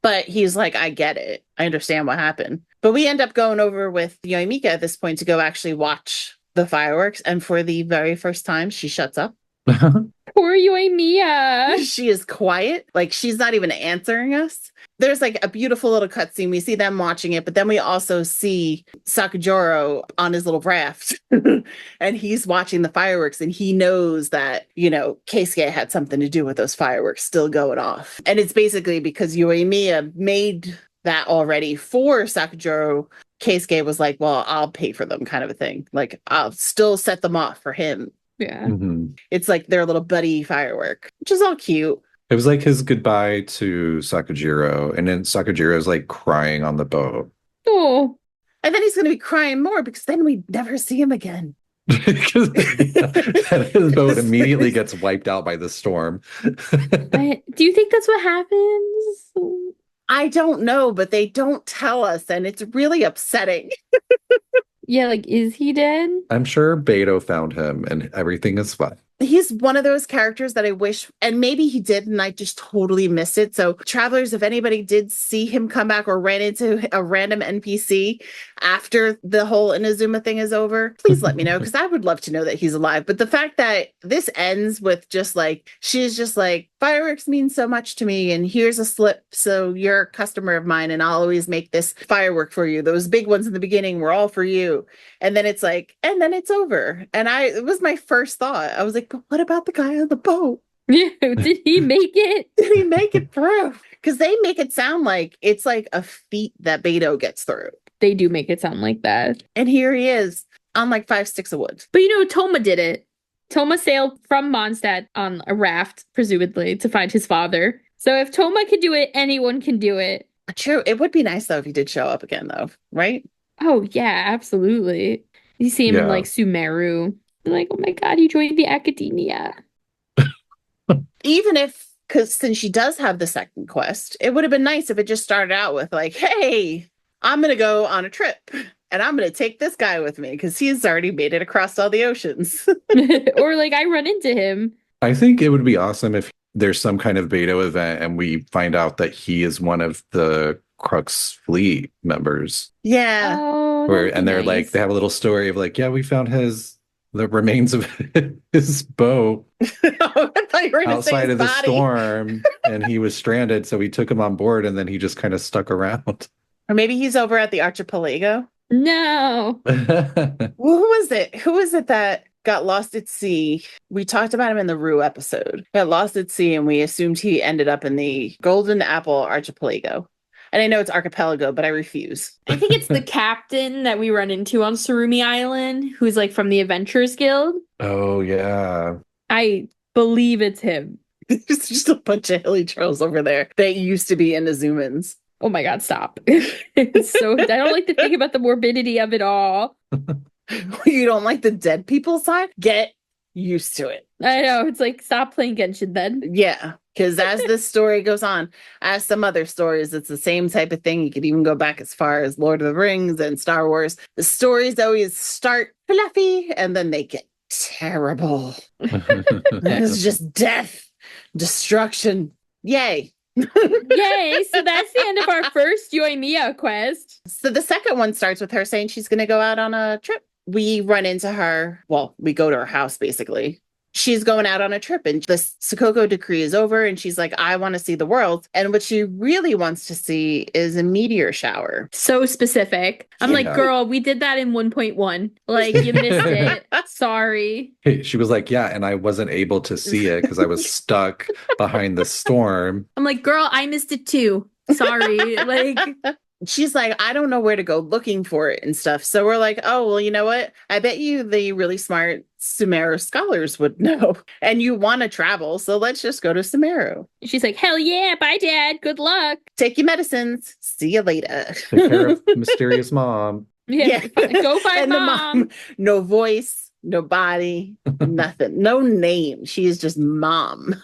But he's like, I get it. I understand what happened. But we end up going over with Yoimiya at this point to go actually watch the fireworks. And for the very first time, she shuts up. Poor Yoimiya. She is quiet. Like, she's not even answering us. There's like a beautiful little cutscene. We see them watching it, but then we also see Sakujiro on his little raft and he's watching the fireworks and he knows that, Keisuke had something to do with those fireworks still going off. And it's basically because Yoimiya made that already for Sakujiro. Keisuke was like, well, I'll pay for them kind of a thing. Like, I'll still set them off for him. Yeah. Mm-hmm. It's like their little buddy firework, which is all cute. It was like his goodbye to Sakujiro, and then Sakujiro's like crying on the boat. Oh. And then he's going to be crying more because then we never see him again. Because his boat immediately gets wiped out by the storm. Do you think that's what happens? I don't know, but they don't tell us, and it's really upsetting. Yeah, like, is he dead? I'm sure Beto found him, and everything is fine. He's one of those characters that I wish, and maybe he did, and I just totally missed it. So, travelers, if anybody did see him come back or ran into a random NPC after the whole Inazuma thing is over, please let me know, because I would love to know that he's alive. But the fact that this ends with just like, she's just like, fireworks mean so much to me, and here's a slip, so you're a customer of mine, and I'll always make this firework for you. Those big ones in the beginning were all for you. And then it's like, and then it's over. And it was my first thought. I was like, but what about the guy on the boat? Yeah, did he make it? Did he make it through? Because they make it sound like it's like a feat that Beto gets through. They do make it sound like that. And here he is on like 5 sticks of wood. But Toma did it. Toma sailed from Mondstadt on a raft, presumably, to find his father. So if Toma can do it, anyone can do it. True. It would be nice, though, if he did show up again, though, right? Oh, yeah, absolutely. You see him in, like, Sumeru. Like, oh my god, he joined the academia. Even if, because since she does have the second quest, it would have been nice if it just started out with, like, hey, I'm going to go on a trip. And I'm going to take this guy with me because he's already made it across all the oceans. Or, like, I run into him. I think it would be awesome if there's some kind of Beto event and we find out that he is one of the Crux fleet members. Yeah. Oh, and they're nice. Like, they have a little story of like, yeah, we found the remains of his boat outside of the storm and he was stranded. So we took him on board and then he just kind of stuck around. Or maybe he's over at the archipelago. No. Well, who was it that got lost at sea? We talked about him in the Rue episode. Got lost at sea and we assumed he ended up in the Golden Apple archipelago. And I know it's archipelago, but I refuse. I think it's the captain that we run into on Surumi Island, who's like from the Adventurers Guild. Oh, yeah. I believe it's him. There's just a bunch of hilly trails over there that used to be Inazumans. Oh my god, stop. It's so I don't like to think about the morbidity of it all. You don't like the dead people side? Get used to it. I know. It's like, stop playing Genshin then. Yeah. Because as this story goes on, as some other stories, it's the same type of thing. You could even go back as far as Lord of the Rings and Star Wars. The stories always start fluffy and then they get terrible. It's just death, destruction. Yay. Yay. So that's the end of our first Yoimiya quest. So the second one starts with her saying she's going to go out on a trip. We run into her. Well, we go to her house, basically. She's going out on a trip and the Sakoko decree is over and she's like, I want to see the world. And what she really wants to see is a meteor shower. So specific. I'm like, girl, we did that in 1.1. Like, you missed it. Sorry. She was like, yeah, and I wasn't able to see it because I was stuck behind the storm. I'm like, girl, I missed it too. Sorry. Like... She's like, I don't know where to go looking for it and stuff. So we're like, oh, well, you know what? I bet you the really smart Sumeru scholars would know. And you want to travel, so let's just go to Sumeru. She's like, hell yeah, bye, Dad. Good luck. Take your medicines. See you later. Take care of mysterious mom. Yeah. Go find mom. No voice, no body, nothing. No name. She is just mom.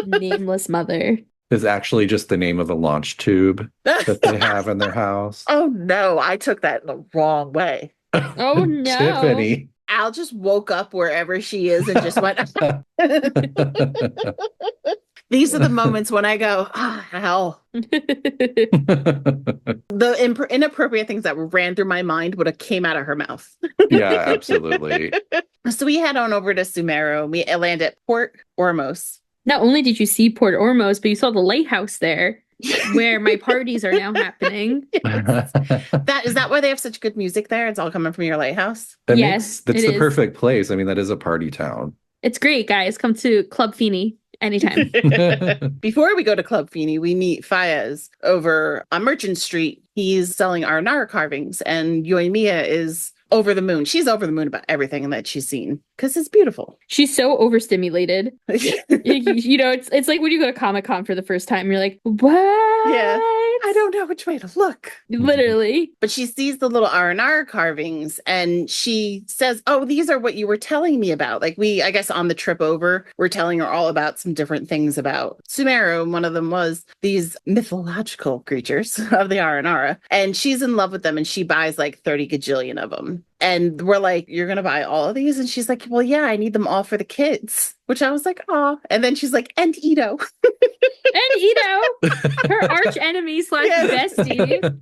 Nameless mother. Is actually just the name of a launch tube that they have in their house. Oh no, I took that the wrong way. Oh no. Tiffany. Al just woke up wherever she is and just went. These are the moments when I go, Al. The inappropriate things that ran through my mind would have came out of her mouth. Yeah, absolutely. So we head on over to Sumeru. We land at Port Ormos. Not only did you see Port Ormos, but you saw the lighthouse there, where my parties are now happening. Yes. Is that why they have such good music there? It's all coming from your lighthouse? Yes, that's the perfect place. I mean, that is a party town. It's great, guys. Come to Club Feeney Anytime. Before we go to Club Feeney, we meet Fayez over on Merchant Street. He's selling Aranara carvings, and Yoimiya is over the moon. She's over the moon about everything that she's seen because it's beautiful. She's so overstimulated. You know, it's like when you go to Comic-Con for the first time, you're like, what? Yeah. I don't know which way to look. Literally. But she sees the little Aranara carvings and she says, oh, these are what you were telling me about. Like I guess on the trip over, we're telling her all about some different things about Sumeru. And one of them was these mythological creatures of the Aranara. And she's in love with them and she buys like 30 gajillion of them. And we're like, you're going to buy all of these? And she's like, well, yeah, I need them all for the kids. Which I was like, oh. And then she's like, and Itto. And Itto, her arch enemy / bestie.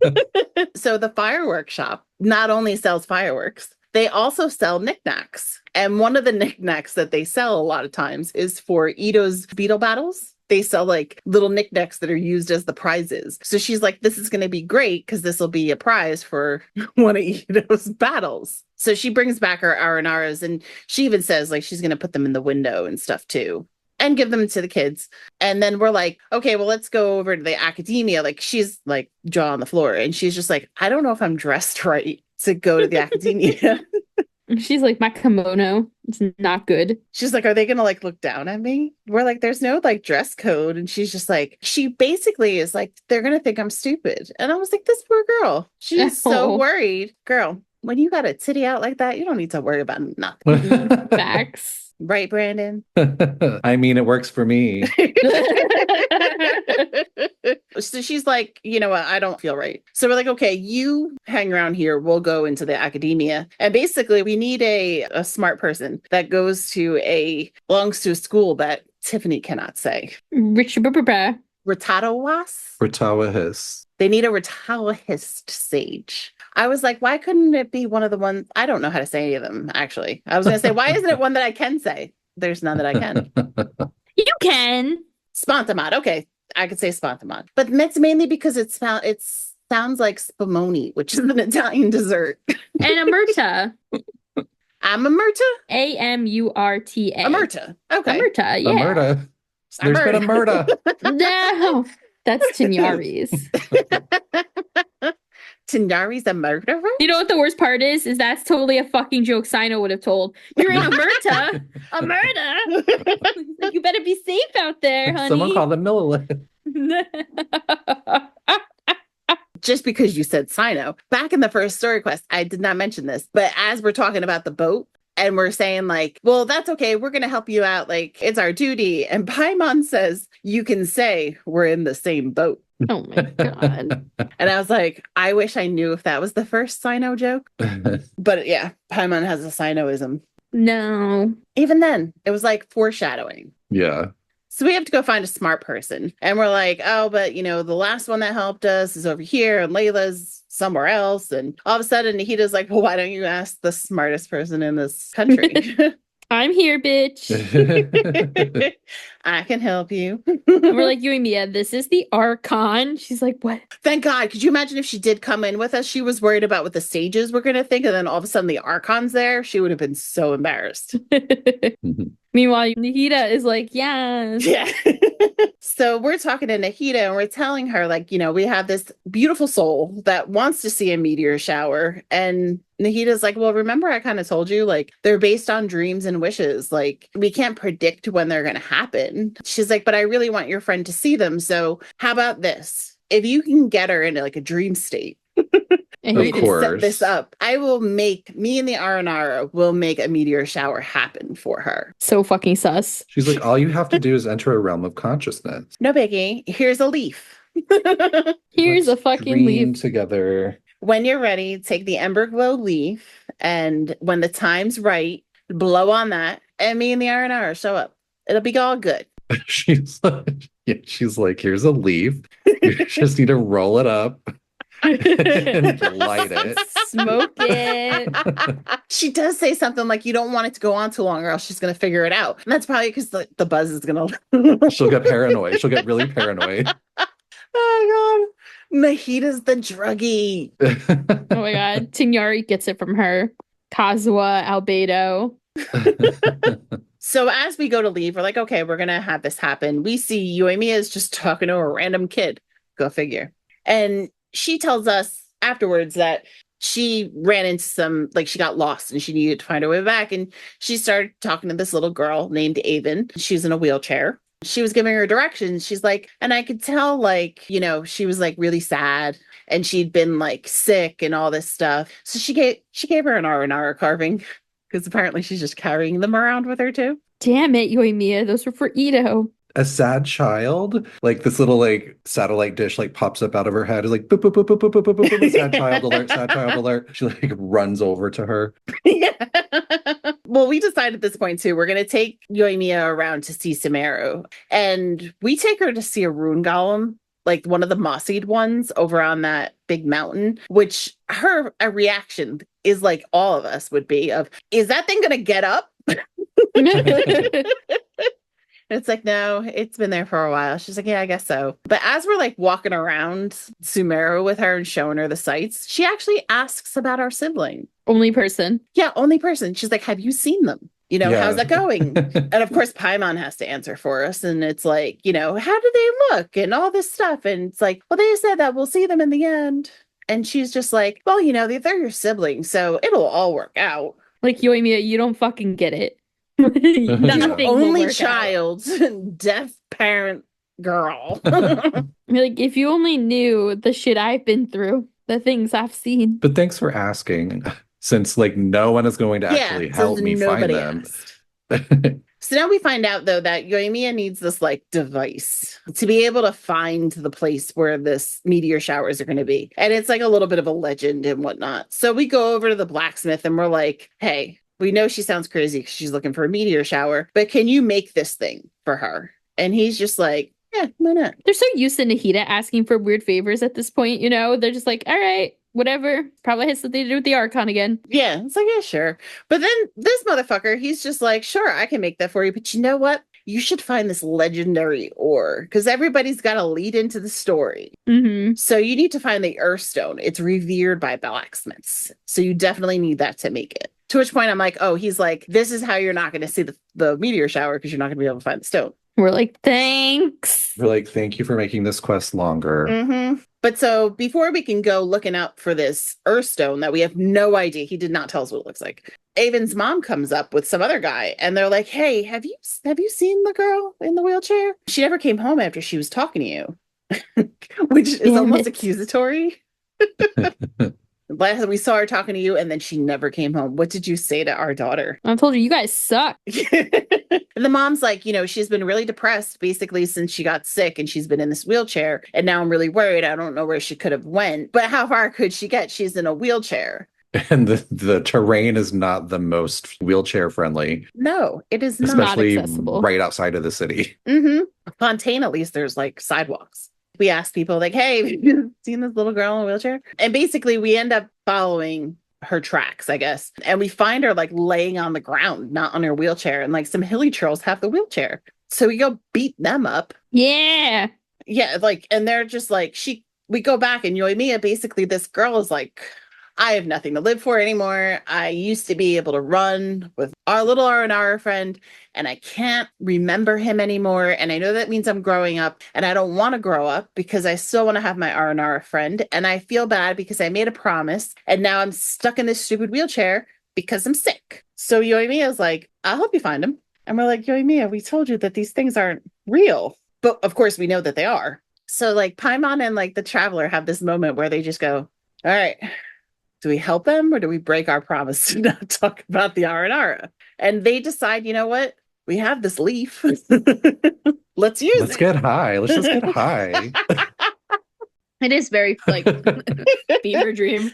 So the fireworks shop not only sells fireworks, they also sell knickknacks. And one of the knickknacks that they sell a lot of times is for Itto's beetle battles. They sell like little knickknacks that are used as the prizes. So she's like, this is going to be great because this will be a prize for one of Itto's battles. So she brings back her Aranaras and she even says like she's going to put them in the window and stuff too and give them to the kids. And then we're like, okay, well, let's go over to the academia. Like she's like jaw on the floor and she's just like, I don't know if I'm dressed right to go to the academia. She's like, my kimono, it's not good. She's like, are they gonna like look down at me? We're like, there's no like dress code. And she's just like, she basically is like, they're gonna think I'm stupid. And I was like, this poor girl. She's so worried. Girl, when you got a titty out like that, you don't need to worry about nothing. Facts. Right, Brandon? I mean, it works for me. So she's like, you know what? I don't feel right. So we're like, okay, you hang around here. We'll go into the academia. And basically, we need a smart person that belongs to a school that Tiffany cannot say. Ritawas? Ritawahis. They need a Ritawahist sage. I was like, why couldn't it be one of the ones? I don't know how to say any of them, actually. I was going to say, why isn't it one that I can say? There's none that I can. You can. Spontamod. Okay. I could say Spontamod. But that's mainly because it sounds like spumoni, which is an Italian dessert. And Amurta. Amurta? Amurta. Amurta. Okay. Amurta, yeah. Amurta. There's been a murder. No. That's Tignari's. Tignari's a murderer? You know what the worst part is? Is that's totally a fucking joke Sino would have told. You're in Amurta. A murder. You better be safe out there, honey. Someone call them Millilith. Just because you said Sino. Back in the first story quest, I did not mention this, but as we're talking about the boat, and we're saying like, well, that's okay. We're going to help you out. Like, it's our duty. And Paimon says, you can say we're in the same boat. Oh my God. And I was like, I wish I knew if that was the first Sino joke. But yeah, Paimon has a Sinoism. No. Even then, it was like foreshadowing. Yeah. So we have to go find a smart person. And we're like, oh, but you know, the last one that helped us is over here and Layla's somewhere else. And all of a sudden Nahita's like, well, why don't you ask the smartest person in this country? I'm here, bitch. I can help you. We're like, Yoimiya, this is the Archon. She's like, what? Thank God. Could you imagine if she did come in with us? She was worried about what the sages were going to think. And then all of a sudden the Archon's there. She would have been so embarrassed. Meanwhile, Nahita is like, yes. Yeah. So we're talking to Nahita and we're telling her, like, you know, we have this beautiful soul that wants to see a meteor shower. And Nahita's like, well, remember I kind of told you, like, they're based on dreams and wishes. Like, we can't predict when they're going to happen. She's like, but I really want your friend to see them. So how about this? If you can get her into like a dream state, And we can set this up. I will make, me and the Aranara will make a meteor shower happen for her. So fucking sus. She's like, all you have to do is enter a realm of consciousness. No biggie. Here's a leaf. Here's Let's a fucking dream leaf. together. When you're ready, take the Ember Glow leaf, and when the time's right, blow on that, and me and the Aranara show up. It'll be all good. She's like, here's a leaf. You just need to roll it up and light it. Smoke it. She does say something like, you don't want it to go on too long or else she's going to figure it out. And that's probably because the buzz is going to... She'll get paranoid. She'll get really paranoid. Oh, God. Nahita's the druggie. Oh, my God. Tignari gets it from her. Kazuha, Albedo. So as we go to leave, we're like, okay, we're going to have this happen. We see Yoimiya is just talking to a random kid. Go figure. And she tells us afterwards that she ran into she got lost and she needed to find her way back. And she started talking to this little girl named Avon. She was in a wheelchair. She was giving her directions. She's like, and I could tell, she was like really sad and she'd been like sick and all this stuff. So she gave her an R carving because apparently she's just carrying them around with her too. Damn it, Yoimiya. Those were for Itto. A sad child, like this little like satellite dish like pops up out of her head. It's like boop, boop, boop, boop, boop, boop, boop, boop, sad child alert, sad child alert. She like runs over to her. Yeah. Well, we decided at this point too, we're gonna take Yoimiya around to see Sumeru. And we take her to see a rune golem, like one of the mossied ones over on that big mountain, which her reaction is like all of us would be of, is that thing gonna get up? It's like, no, it's been there for a while. She's like, yeah, I guess so. But as we're like walking around Sumeru with her and showing her the sights, she actually asks about our sibling. Only person. Yeah, only person. She's like, have you seen them? How's that going? And of course, Paimon has to answer for us. And it's like, how do they look and all this stuff? And it's like, well, they said that we'll see them in the end. And she's just like, well, they're your siblings, so it'll all work out. Like, Yoimiya, you don't fucking get it. Nothing only child, deaf parent girl. Like, if you only knew the shit I've been through, the things I've seen. But thanks for asking, since like no one is going to actually help me find them. So now we find out though that Yoimiya needs this like device to be able to find the place where this meteor showers are going to be. And it's like a little bit of a legend and whatnot. So we go over to the blacksmith and we're like, hey, we know she sounds crazy because she's looking for a meteor shower, but can you make this thing for her? And he's just like, yeah, why not? They're so used to Nahida asking for weird favors at this point, They're just like, all right, whatever. Probably has something to do with the Archon again. Yeah, it's like, yeah, sure. But then this motherfucker, he's just like, sure, I can make that for you. But you know what? You should find this legendary ore because everybody's got to lead into the story. Mm-hmm. So you need to find the Earthstone. It's revered by blacksmiths. So you definitely need that to make it. To which point I'm like, oh, he's like, this is how you're not going to see the meteor shower because you're not going to be able to find the stone. We're like, thanks. We're like, thank you for making this quest longer. Mm-hmm. But so before we can go looking out for this Earthstone that we have no idea, he did not tell us what it looks like. Avon's mom comes up with some other guy and they're like, hey, have you seen the girl in the wheelchair? She never came home after she was talking to you, which is almost accusatory. Last we saw her talking to you and then she never came home. What did you say to our daughter? I told you guys suck. And the mom's like, she's been really depressed basically since she got sick and she's been in this wheelchair. And now I'm really worried. I don't know where she could have went. But how far could she get? She's in a wheelchair. And the terrain is not the most wheelchair friendly. No, it is not. Especially accessible. Right outside of the city. Mm-hmm. Fontaine, at least there's like sidewalks. We asked people like, hey, have you seen this little girl in a wheelchair? And basically we end up following her tracks, I guess. And we find her like laying on the ground, not on her wheelchair. And like some hilly trolls have the wheelchair. So we go beat them up. Yeah. Yeah. Like, and they're just like, we go back and Yoimiya, basically this girl is like, I have nothing to live for anymore. I used to be able to run with our little R&R friend, and I can't remember him anymore. And I know that means I'm growing up, and I don't want to grow up because I still want to have my R&R friend. And I feel bad because I made a promise, and now I'm stuck in this stupid wheelchair because I'm sick. So Yoimiya is like, I'll help you find him. And we're like, Yoimiya, we told you that these things aren't real. But of course, we know that they are. So like Paimon and like the Traveler have this moment where they just go, all right, do we help them or do we break our promise to not talk about the Aranara? And they decide, you know what? We have this leaf. Let's use it. Let's get high. Let's just get high. It is very like fever dream.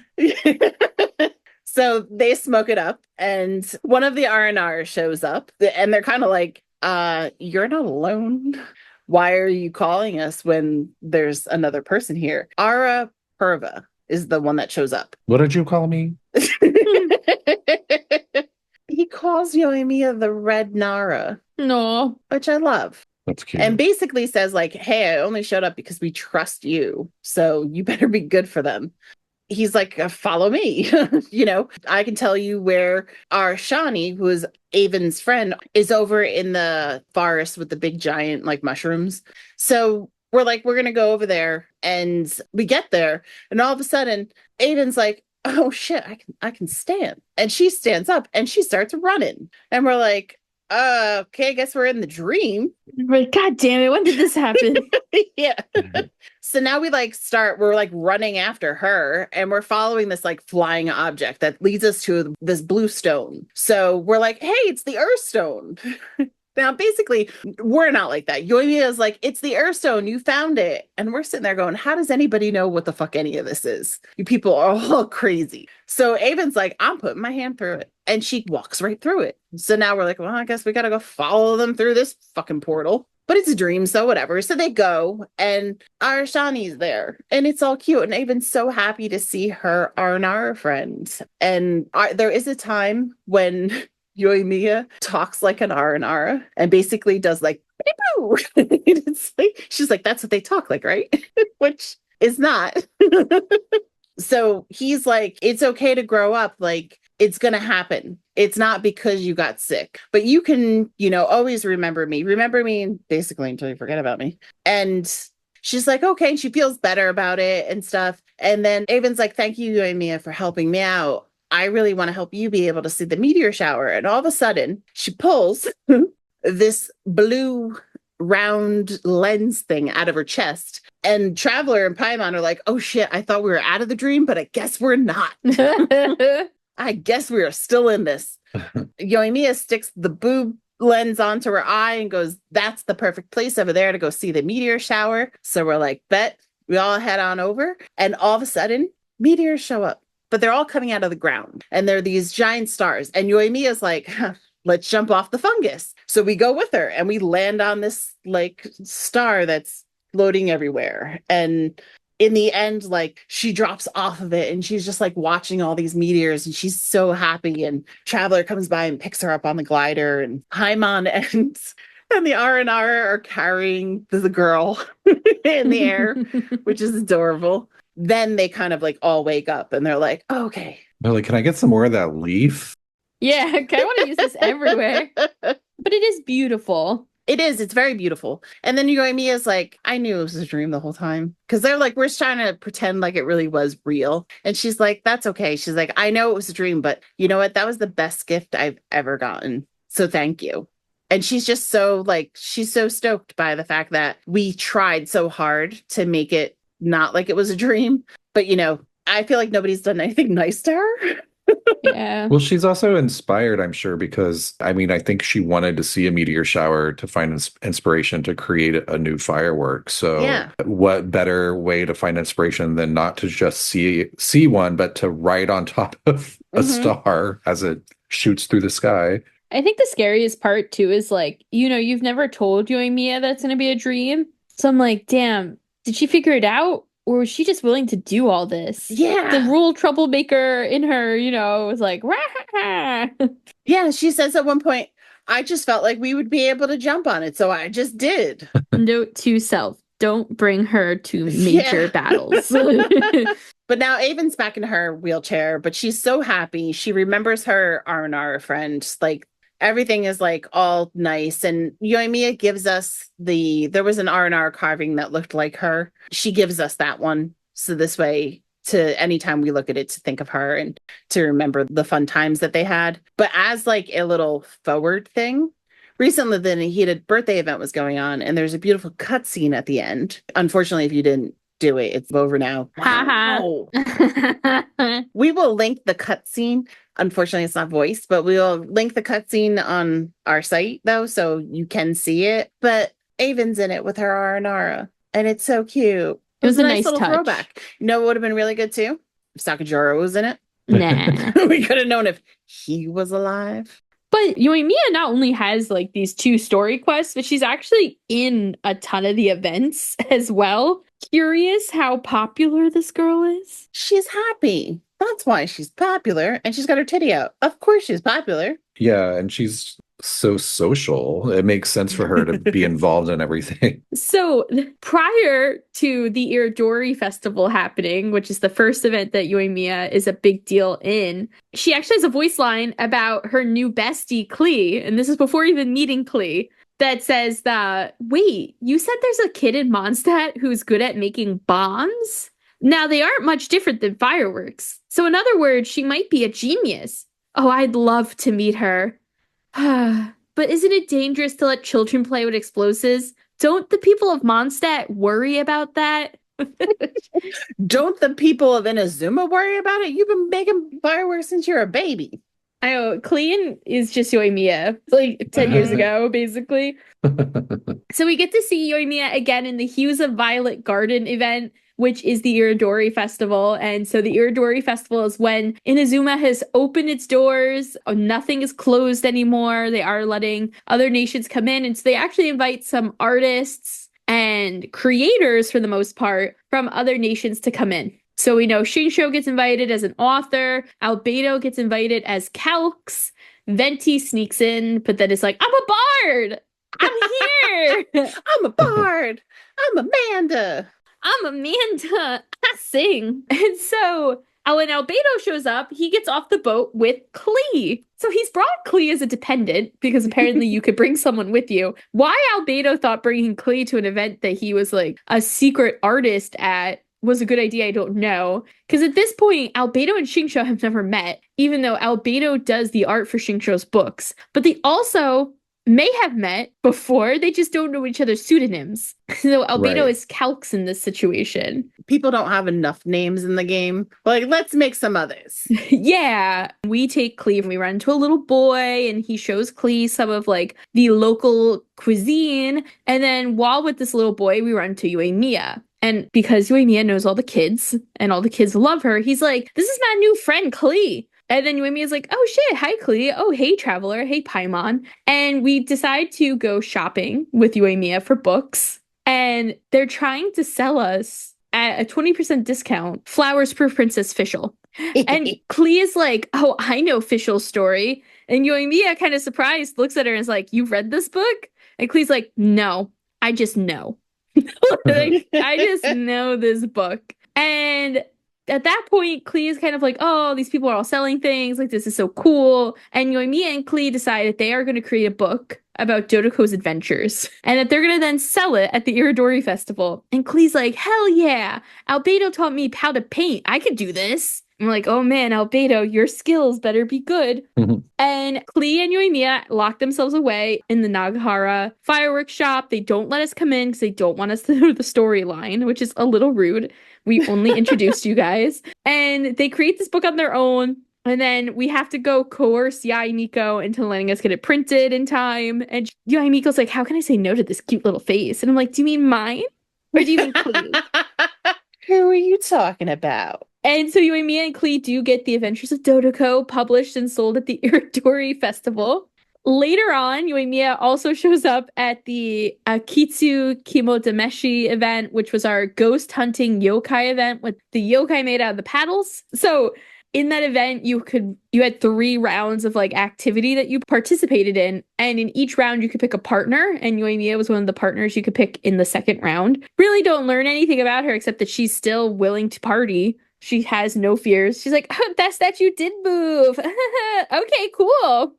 So they smoke it up and one of the R&R shows up and they're kind of like, you're not alone. Why are you calling us when there's another person here? Ara Purva is the one that shows up. What did you call me? He calls Yoimiya the Red Nara. No. Which I love. That's cute. And basically says like, hey, I only showed up because we trust you. So you better be good for them. he's like, follow me. I can tell you where our Shani, who is Avon's friend, is over in the forest with the big giant like mushrooms. So we're like, we're going to go over there, and we get there, and all of a sudden Avon's like, oh shit, I can stand. And she stands up and she starts running. And we're like, okay, I guess we're in the dream. Like, God damn it, when did this happen? Yeah. So now we're like running after her, and we're following this like flying object that leads us to this blue stone. So we're like, hey, it's the Earth Stone. Now, basically, we're not like that. Yoimiya is like, it's the Earthstone. You found it. And we're sitting there going, how does anybody know what the fuck any of this is? You people are all crazy. So Avon's like, I'm putting my hand through it. And she walks right through it. So now we're like, well, I guess we got to go follow them through this fucking portal. But it's a dream, so whatever. So they go, and our Shani's there, and it's all cute. And Avon's so happy to see her Arnara friend. And there is a time when Yoimiya talks like an Aranara and basically does like, it's like, she's like, that's what they talk like, right? Which is not. So he's like, it's okay to grow up. Like, it's going to happen. It's not because you got sick, but you can, always remember me basically until you forget about me. And she's like, okay. And she feels better about it and stuff. And then Avon's like, thank you, Yoimiya, for helping me out. I really want to help you be able to see the meteor shower. And all of a sudden, she pulls this blue round lens thing out of her chest. And Traveler and Paimon are like, oh shit, I thought we were out of the dream, but I guess we're not. I guess we are still in this. Yoimiya sticks the boob lens onto her eye and goes, that's the perfect place over there to go see the meteor shower. So we're like, bet. We all head on over. And all of a sudden, meteors show up. But they're all coming out of the ground, and they're these giant stars. And Yoimiya's like, let's jump off the fungus. So we go with her, and we land on this like star that's floating everywhere. And in the end, like, she drops off of it, and she's just like watching all these meteors, and she's so happy. And Traveler comes by and picks her up on the glider, and Paimon and the Aranara are carrying the girl in the air, which is adorable. Then they kind of like all wake up and they're like, oh, okay. They're like, can I get some more of that leaf? Yeah, I want to use this everywhere. But it is beautiful. It is. It's very beautiful. And then Yoimiya's like, I knew it was a dream the whole time. Because they're like, we're just trying to pretend like it really was real. And she's like, that's okay. She's like, I know it was a dream, but you know what? That was the best gift I've ever gotten. So thank you. And she's just so like, she's so stoked by the fact that we tried so hard to make it not like it was a dream. But, I feel like nobody's done anything nice to her. Yeah. Well, she's also inspired, I'm sure, because I think she wanted to see a meteor shower to find inspiration to create a new firework. So yeah. What better way to find inspiration than not to just see one, but to ride on top of a star as it shoots through the sky. I think the scariest part too is like, you've never told Yoimiya that it's going to be a dream. So I'm like, damn, did she figure it out? Or was she just willing to do all this? Yeah. The rule troublemaker in her, was like, rah! Yeah, she says at one point, I just felt like we would be able to jump on it, so I just did. Note to self, don't bring her to major battles. But now Avon's back in her wheelchair, but she's so happy. She remembers her Aranara friend. Like, everything is like all nice. And Yoimiya gives us there was an Aranara carving that looked like her. She gives us that one. So this way, to anytime we look at it, to think of her and to remember the fun times that they had. But as like a little forward thing, recently the heated birthday event was going on, and there's a beautiful cutscene at the end. Unfortunately, if you didn't do it, it's over now. Wow. We will link the cutscene. Unfortunately, it's not voiced, but we will link the cutscene on our site, though, so you can see it. But Avon's in it with her Aranara, and it's so cute. It was a nice little touch. Throwback. What would have been really good, too? If Sakajoro was in it. Nah. We could have known if he was alive. But Yoimiya not only has like these 2 story quests, but she's actually in a ton of the events as well. Curious how popular this girl is. She's happy. That's why she's popular. And she's got her titty out. Of course she's popular. Yeah, and she's so social. It makes sense for her to be involved in everything. So prior to the Iridori Festival happening, which is the first event that Yoimiya is a big deal in, she actually has a voice line about her new bestie, Klee, and this is before even meeting Klee, that says that, wait, you said there's a kid in Mondstadt who's good at making bombs? Now, they aren't much different than fireworks. So in other words, she might be a genius. Oh, I'd love to meet her. But isn't it dangerous to let children play with explosives? Don't the people of Mondstadt worry about that? Don't the people of Inazuma worry about it? You've been making fireworks since you're a baby. I know, Klee is just Yoimiya, like 10 years ago, basically. So we get to see Yoimiya again in the Hues of Violet Garden event, which is the Iridori Festival. And so the Iridori Festival is when Inazuma has opened its doors. Nothing is closed anymore. They are letting other nations come in. And so they actually invite some artists and creators, for the most part, from other nations to come in. So we know Shinsho gets invited as an author. Albedo gets invited as Calx. Venti sneaks in, but then it's like, I'm a bard! I'm here! I'm a bard! I'm Amanda! I'm Amanda. I sing. And so when Albedo shows up, he gets off the boat with Klee. So he's brought Klee as a dependent because apparently you could bring someone with you. Why Albedo thought bringing Klee to an event that he was like a secret artist at was a good idea, I don't know. Because at this point, Albedo and Shinsho have never met, even though Albedo does the art for Shinsho's books. But they also may have met before, they just don't know each other's pseudonyms. So Albedo is Calx in this situation. People don't have enough names in the game. Like, let's make some others. Yeah. We take Klee and we run into a little boy and he shows Klee some of like the local cuisine. And then while with this little boy, we run to Yoimiya. And because Yoimiya knows all the kids and all the kids love her, he's like, this is my new friend, Klee. And then Yoimiya's like, oh shit, hi Klee. Oh, hey Traveler, hey Paimon. And we decide to go shopping with Yoimiya for books. And they're trying to sell us at a 20% discount Flowers for Princess Fischl. And Klee is like, oh, I know Fischl's story. And Yoimiya, kind of surprised, looks at her and is like, you've read this book? And Klee's like, no, I just know. Like, I just know this book. And at that point, Klee is kind of like, oh, these people are all selling things. Like, this is so cool. And Yoimiya and Klee decided they are going to create a book about Dodoko's adventures. And that they're going to then sell it at the Iridori Festival. And Klee's like, hell yeah. Albedo taught me how to paint. I could do this. I'm like, oh man, Albedo, your skills better be good. And Klee and Yoimiya lock themselves away in the Naganohara fireworks shop. They don't let us come in because they don't want us to know the storyline, which is a little rude. We only introduced you guys. And they create this book on their own. And then we have to go coerce Yai Miko into letting us get it printed in time. And Yai Miko's like, how can I say no to this cute little face? And I'm like, do you mean mine? Or do you mean Klee? Who are you talking about? And so Yoimiya and Klee do get The Adventures of Dodoko published and sold at the Iridori Festival. Later on, Yoimiya also shows up at the Akitsu Kimodameshi event, which was our ghost hunting yokai event with the yokai made out of the paddles. So in that event, you had 3 rounds of like activity that you participated in. And in each round, you could pick a partner. And Yoimiya was one of the partners you could pick in the second round. Really don't learn anything about her except that she's still willing to party. She has no fears. She's like, oh, that statue did move. Okay, cool.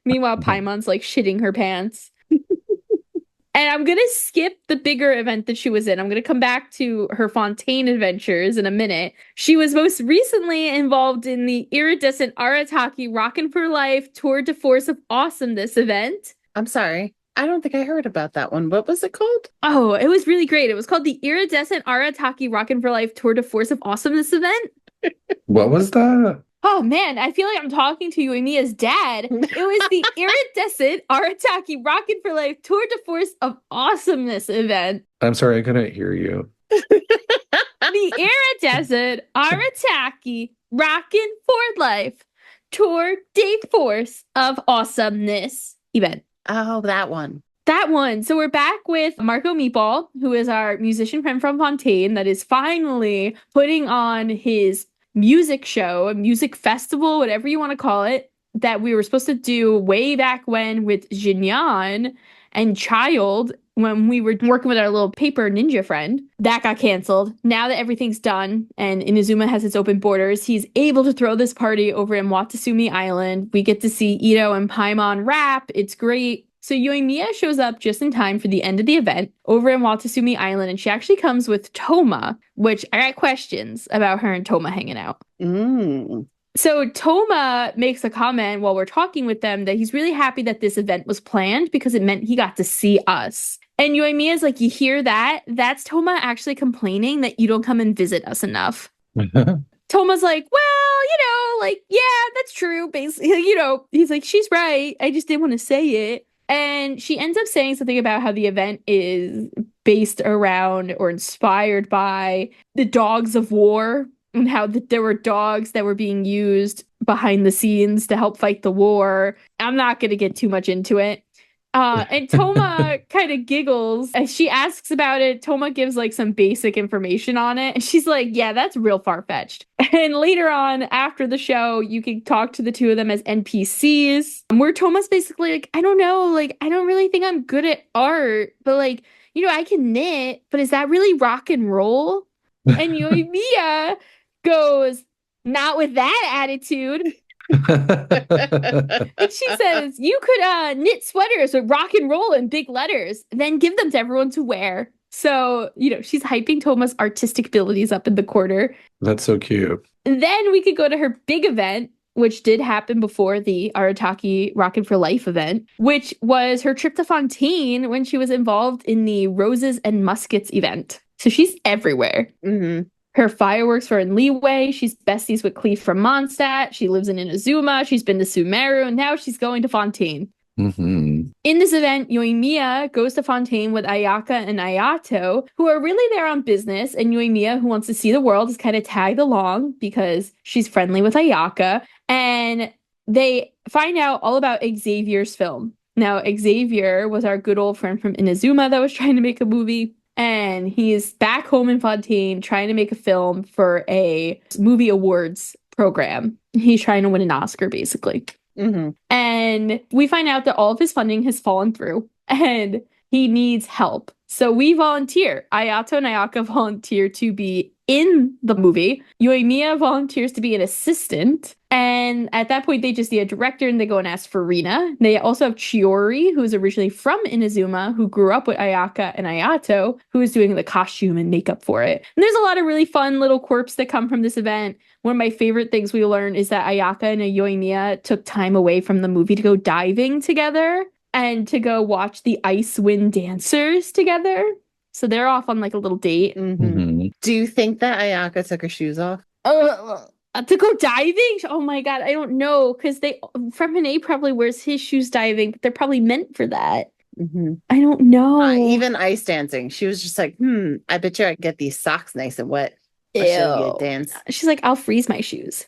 Meanwhile, Paimon's like shitting her pants. And I'm going to skip the bigger event that she was in. I'm going to come back to her Fontaine adventures in a minute. She was most recently involved in the iridescent Arataki Rockin' for Life Tour de Force of Awesomeness event. I'm sorry. I don't think I heard about that one. What was it called? Oh, it was really great. It was called the Iridescent Arataki Rockin' for Life Tour de Force of Awesomeness event. What was that? Oh man, I feel like I'm talking to Yoimiya's dad. It was the Iridescent Arataki Rockin' for Life Tour de Force of Awesomeness event. I'm sorry, I couldn't hear you. The Iridescent Arataki Rockin' for Life Tour de Force of Awesomeness event. Oh, that one. That one. So we're back with Marco Meatball, who is our musician friend from Fontaine that is finally putting on his music show, a music festival, whatever you want to call it, that we were supposed to do way back when with Jinyan and Childe, when we were working with our little paper ninja friend, that got canceled. Now that everything's done and Inazuma has its open borders, he's able to throw this party over in Watasumi Island. We get to see Itto and Paimon rap. It's great. So Yoimiya shows up just in time for the end of the event over in Watasumi Island, and she actually comes with Toma, which I got questions about her and Toma hanging out. So Toma makes a comment while we're talking with them that he's really happy that this event was planned because it meant he got to see us. And Yoimiya's like, you hear that? That's Toma actually complaining that you don't come and visit us enough. Toma's like, well, like, yeah, that's true. Basically, he's like, she's right. I just didn't want to say it. And she ends up saying something about how the event is based around or inspired by the dogs of war, and how there were dogs that were being used behind the scenes to help fight the war. I'm not going to get too much into it. And Toma kind of giggles as she asks about it. Toma gives like some basic information on it. And she's like, yeah, that's real far-fetched. And later on, after the show, you can talk to the two of them as NPCs, where Toma's basically like, I don't know, like, I don't really think I'm good at art, but like, I can knit, but is that really rock and roll? And Yoimiya goes, not with that attitude. And she says, you could knit sweaters with rock and roll in big letters, then give them to everyone to wear. So, she's hyping Toma's artistic abilities up in the corner. That's so cute. And then we could go to her big event, which did happen before the Arataki Rockin' for Life event, which was her trip to Fontaine when she was involved in the Roses and Muskets event. So she's everywhere. Her fireworks were in Leeway. She's besties with Klee from Mondstadt. She lives in Inazuma. She's been to Sumeru. And now she's going to Fontaine. In this event, Yoimiya goes to Fontaine with Ayaka and Ayato, who are really there on business. And Yoimiya, who wants to see the world, is kind of tagged along because she's friendly with Ayaka. And they find out all about Xavier's film. Now, Xavier was our good old friend from Inazuma that was trying to make a movie. And he's back home in Fontaine trying to make a film for a movie awards program. He's trying to win an Oscar, basically. And we find out that all of his funding has fallen through and he needs help. So we volunteer. Ayato and Ayaka volunteer to be in the movie. Yoimiya volunteers to be an assistant. And at that point, they just need a director and they go and ask for Rina. They also have Chiori, who is originally from Inazuma, who grew up with Ayaka and Ayato, who is doing the costume and makeup for it. And there's a lot of really fun little quirks that come from this event. One of my favorite things we learned is that Ayaka and Yoimiya took time away from the movie to go diving together and to go watch the Ice Wind Dancers together. So they're off on like a little date. Do you think that Ayaka took her shoes off? To go diving? Oh my god, I don't know. Because Fremenade probably wears his shoes diving, but they're probably meant for that. I don't know. Even ice dancing. She was just like, I bet you I get these socks nice and wet. Ew. I'll show you a dance. She's like, I'll freeze my shoes.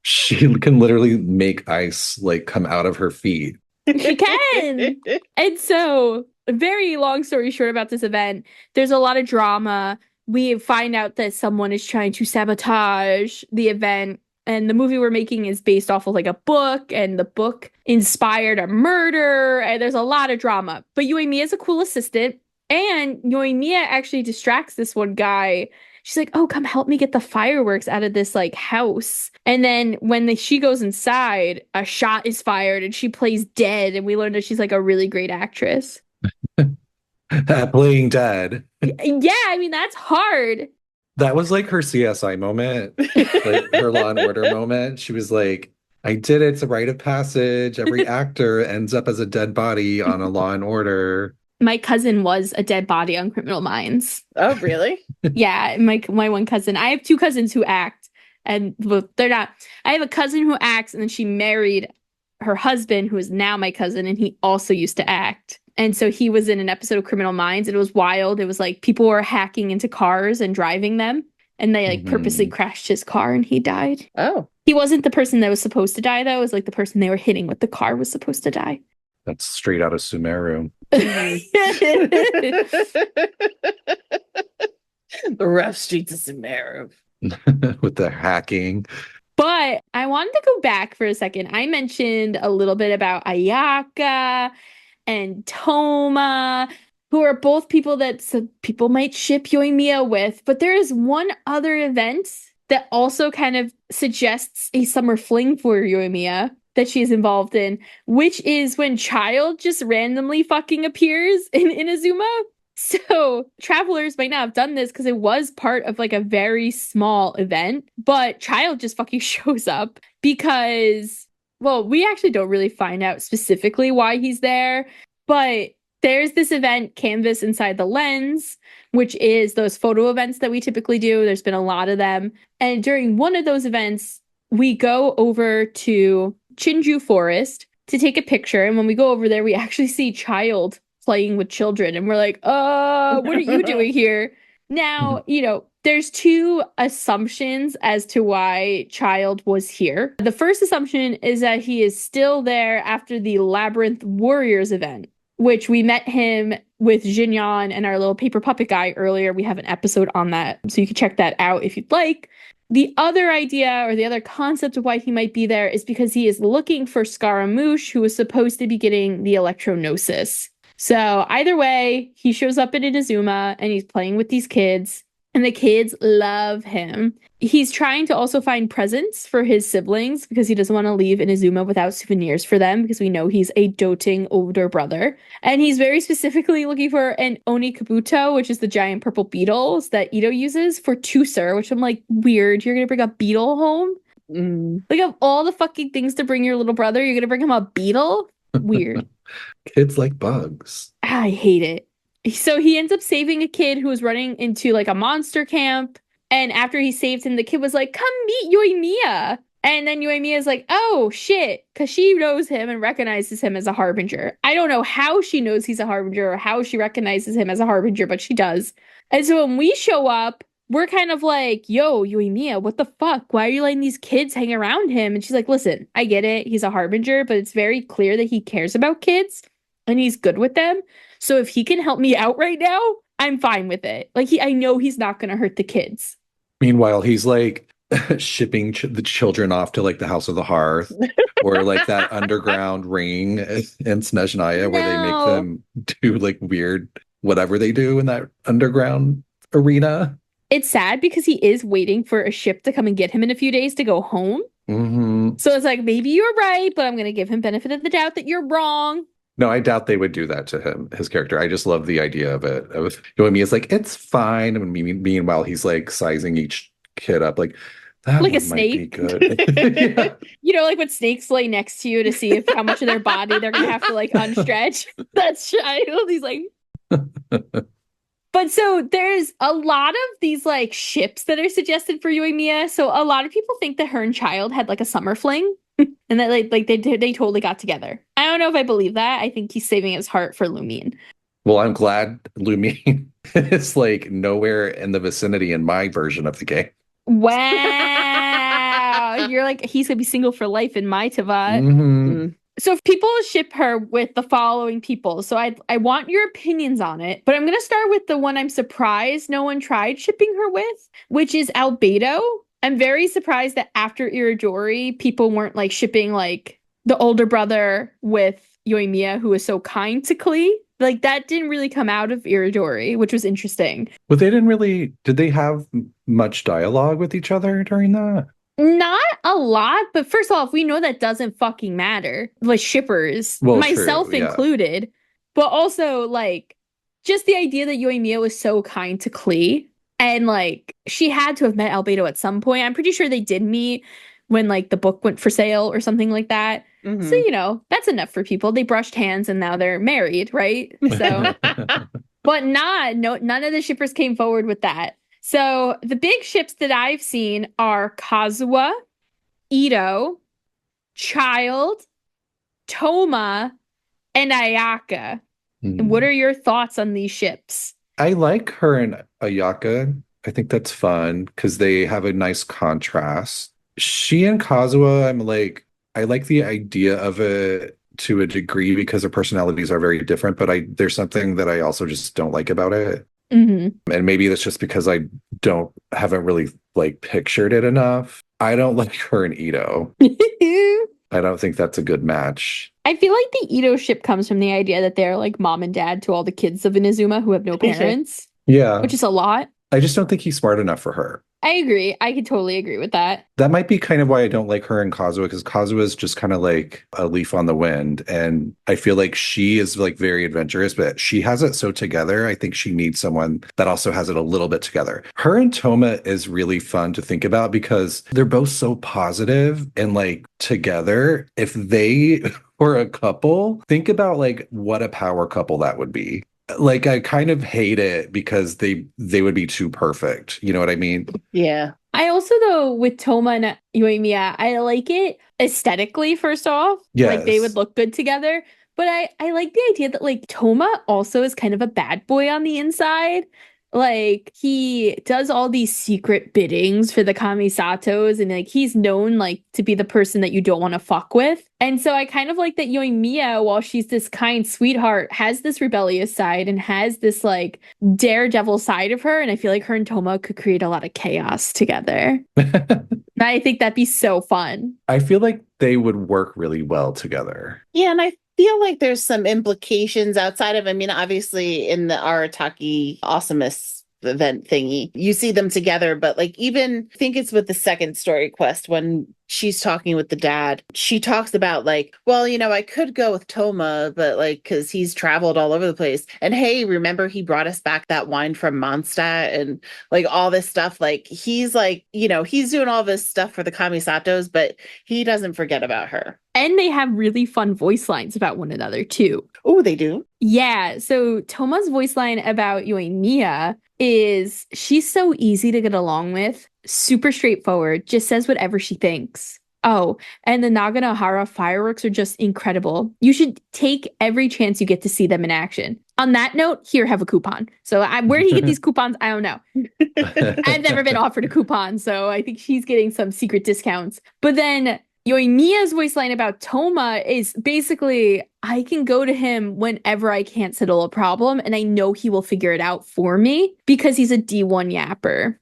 She can literally make ice like come out of her feet. She can. And so, very long story short about this event, there's a lot of drama. We find out that someone is trying to sabotage the event. And the movie we're making is based off of like a book, and the book inspired a murder. And there's a lot of drama. But Yoimiya is a cool assistant. And Yoimiya actually distracts this one guy. She's like, oh, come help me get the fireworks out of this like house. And then when she goes inside, a shot is fired and she plays dead. And we learned that she's like a really great actress. Playing dead. Yeah, I mean, that's hard. That was like her CSI moment, like her Law and Order moment. She was like, I did it. It's a rite of passage. Every actor ends up as a dead body on a Law and Order. My cousin was a dead body on Criminal Minds. Oh, really? Yeah, my one cousin. I have two cousins who act, and they're not. I have a cousin who acts, and then she married her husband, who is now my cousin, and he also used to act. And so he was in an episode of Criminal Minds. It was wild. It was like people were hacking into cars and driving them, and they like purposely crashed his car, and he died. Oh. He wasn't the person that was supposed to die, though. It was like the person they were hitting with the car was supposed to die. That's straight out of Sumeru. The rough streets of Sumeru. With the hacking. But I wanted to go back for a second. I mentioned a little bit about Ayaka and Toma, who are both people that people might ship Yoimiya with. But there is one other event that also kind of suggests a summer fling for Yoimiya that she is involved in, which is when Childe just randomly fucking appears in Inazuma. So Travelers might not have done this because it was part of like a very small event, but Childe just fucking shows up because, well, we actually don't really find out specifically why he's there, but there's this event, Canvas Inside the Lens, which is those photo events that we typically do. There's been a lot of them. And during one of those events, we go over to Chinju Forest to take a picture. And when we go over there, we actually see Childe playing with children. And we're like, what are you doing here? Now, there's two assumptions as to why Childe was here. The first assumption is that he is still there after the Labyrinth Warriors event, which we met him with Jinyan and our little paper puppet guy earlier. We have an episode on that, so you can check that out if you'd like. The other idea or the other concept of why he might be there is because he is looking for Scaramouche, who is supposed to be getting the Electro-Gnosis. So either way, he shows up in Inazuma and he's playing with these kids, and the kids love him. He's trying to also find presents for his siblings because he doesn't want to leave Inazuma without souvenirs for them, because we know he's a doting older brother. And he's very specifically looking for an Onikabuto, which is the giant purple beetles that Itto uses, for Tusser, which I'm like, weird. You're going to bring a beetle home? Like, of all the fucking things to bring your little brother, you're going to bring him a beetle? Weird. Kids like bugs. I hate it. So he ends up saving a kid who was running into like a monster camp. And after he saved him, the kid was like, come meet Yoimiya. And then Yoimiya is like, oh shit, because she knows him and recognizes him as a harbinger. I don't know how she knows he's a harbinger or how she recognizes him as a harbinger, but she does. And so when we show up, we're kind of like, yo, Yoimiya, what the fuck? Why are you letting these kids hang around him? And she's like, listen, I get it. He's a harbinger, but it's very clear that he cares about kids and he's good with them. So if he can help me out right now, I'm fine with it. Like, I know he's not going to hurt the kids. Meanwhile, he's like shipping the children off to like the House of the Hearth or like that underground ring in Snezhnaya where they make them do like weird whatever they do in that underground arena. It's sad because he is waiting for a ship to come and get him in a few days to go home. Mm-hmm. So it's like, maybe you're right, but I'm going to give him benefit of the doubt that you're wrong. No, I doubt they would do that to him, his character. I just love the idea of it. Yoimiya's like, it's fine. And meanwhile, he's like sizing each kid up like, that like a snake. Might be good. Yeah. Like when snakes lay next to you to see if how much of their body they're going to have to like unstretch. That's Childe. He's like... But so there's a lot of these like ships that are suggested for Yoimiya. So a lot of people think that her and Childe had like a summer fling and that like they totally got together. I don't know if I believe that. I think he's saving his heart for Lumine. Well, I'm glad Lumine is like nowhere in the vicinity in my version of the game. Wow. You're like, he's going to be single for life in my Teyvat. Mm-hmm. So if people ship her with the following people, so I want your opinions on it, but I'm going to start with the one I'm surprised no one tried shipping her with, which is Albedo. I'm very surprised that after Iridori, people weren't like shipping like the older brother with Yoimiya, who is so kind to Klee. Like that didn't really come out of Iridori, which was interesting. Well, did they have much dialogue with each other during that? Not a lot, but first off, we know that doesn't fucking matter. Like shippers, myself included. But also, like, just the idea that Yoimiya was so kind to Klee, and like she had to have met Albedo at some point. I'm pretty sure they did meet when like the book went for sale or something like that. Mm-hmm. So, that's enough for people. They brushed hands and now they're married, right? So, but none of the shippers came forward with that. So the big ships that I've seen are Kazuha, Itto, Childe, Toma, and Ayaka. Mm. What are your thoughts on these ships? I like her and Ayaka. I think that's fun because they have a nice contrast. She and Kazuha, I like the idea of it to a degree because their personalities are very different, but there's something that I also just don't like about it. Mm-hmm. And maybe that's just because I haven't really like pictured it enough. I don't like her and Itto. I don't think that's a good match. I feel like the Itto ship comes from the idea that they're like mom and dad to all the kids of Inazuma who have no parents. Yeah. Which is a lot. I just don't think he's smart enough for her. I agree. I could totally agree with that. That might be kind of why I don't like her and Kazuha, because Kazuha is just kind of like a leaf on the wind. And I feel like she is like very adventurous, but she has it so together. I think she needs someone that also has it a little bit together. Her and Toma is really fun to think about because they're both so positive and like together. If they were a couple, think about like what a power couple that would be. Like, I kind of hate it because they would be too perfect. You know what I mean? Yeah. I also, though, with Toma and Yoimiya, I like it aesthetically, first off. Yes. Like, they would look good together. But I like the idea that, like, Toma also is kind of a bad boy on the inside. Like, he does all these secret biddings for the Kamisatos, and like he's known like to be the person that you don't want to fuck with. And so I kind of like that Yoimiya, while she's this kind sweetheart, has this rebellious side and has this like daredevil side of her. And I feel like her and Toma could create a lot of chaos together. I think that'd be so fun. I feel like they would work really well together. Yeah, and I feel like there's some implications outside of, I mean, obviously in the Arataki Awesomeness event thingy, you see them together, but like even I think it's with the second story quest when she's talking with the dad, she talks about like, well, you know, I could go with Toma, but like, cause he's traveled all over the place. And hey, remember he brought us back that wine from Mondstadt and like all this stuff. Like he's like, you know, he's doing all this stuff for the Kamisatos, but he doesn't forget about her. And they have really fun voice lines about one another too. Oh, they do? Yeah. So Toma's voice line about Yoimiya is she's so easy to get along with, super straightforward, just says whatever she thinks. Oh, and the Naganohara fireworks are just incredible. You should take every chance you get to see them in action. On that note, here, have a coupon. So where do you get these coupons? I don't know. I've never been offered a coupon, so I think she's getting some secret discounts. But then Yoimiya's voice line about Toma is basically, I can go to him whenever I can't settle a problem, and I know he will figure it out for me because he's a D1 yapper.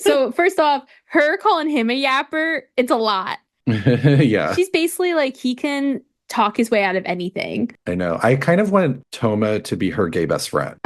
So first off, her calling him a yapper, it's a lot. Yeah. She's basically like, he can talk his way out of anything. I know. I kind of want Toma to be her gay best friend.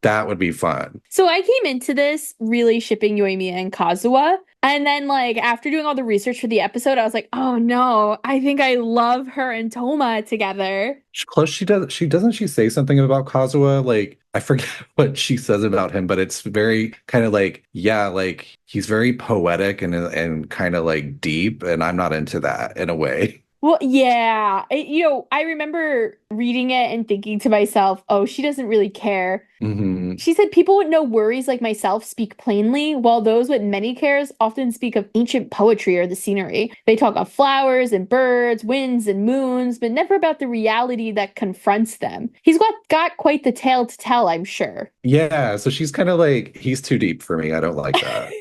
That would be fun. So I came into this really shipping Yoimiya and Kazuha. And then, like, after doing all the research for the episode, I was like, oh no, I think I love her and Toma together. Plus, she doesn't she say something about Kazuha? Like, I forget what she says about him, but it's very kind of like, yeah, like he's very poetic and kind of like deep, and I'm not into that in a way. Well, yeah. I remember reading it and thinking to myself, oh, she doesn't really care. Mm-hmm. She said people with no worries like myself speak plainly, while those with many cares often speak of ancient poetry or the scenery. They talk of flowers and birds, winds and moons, but never about the reality that confronts them. He's got quite the tale to tell, I'm sure. Yeah, so she's kind of like, he's too deep for me. I don't like that.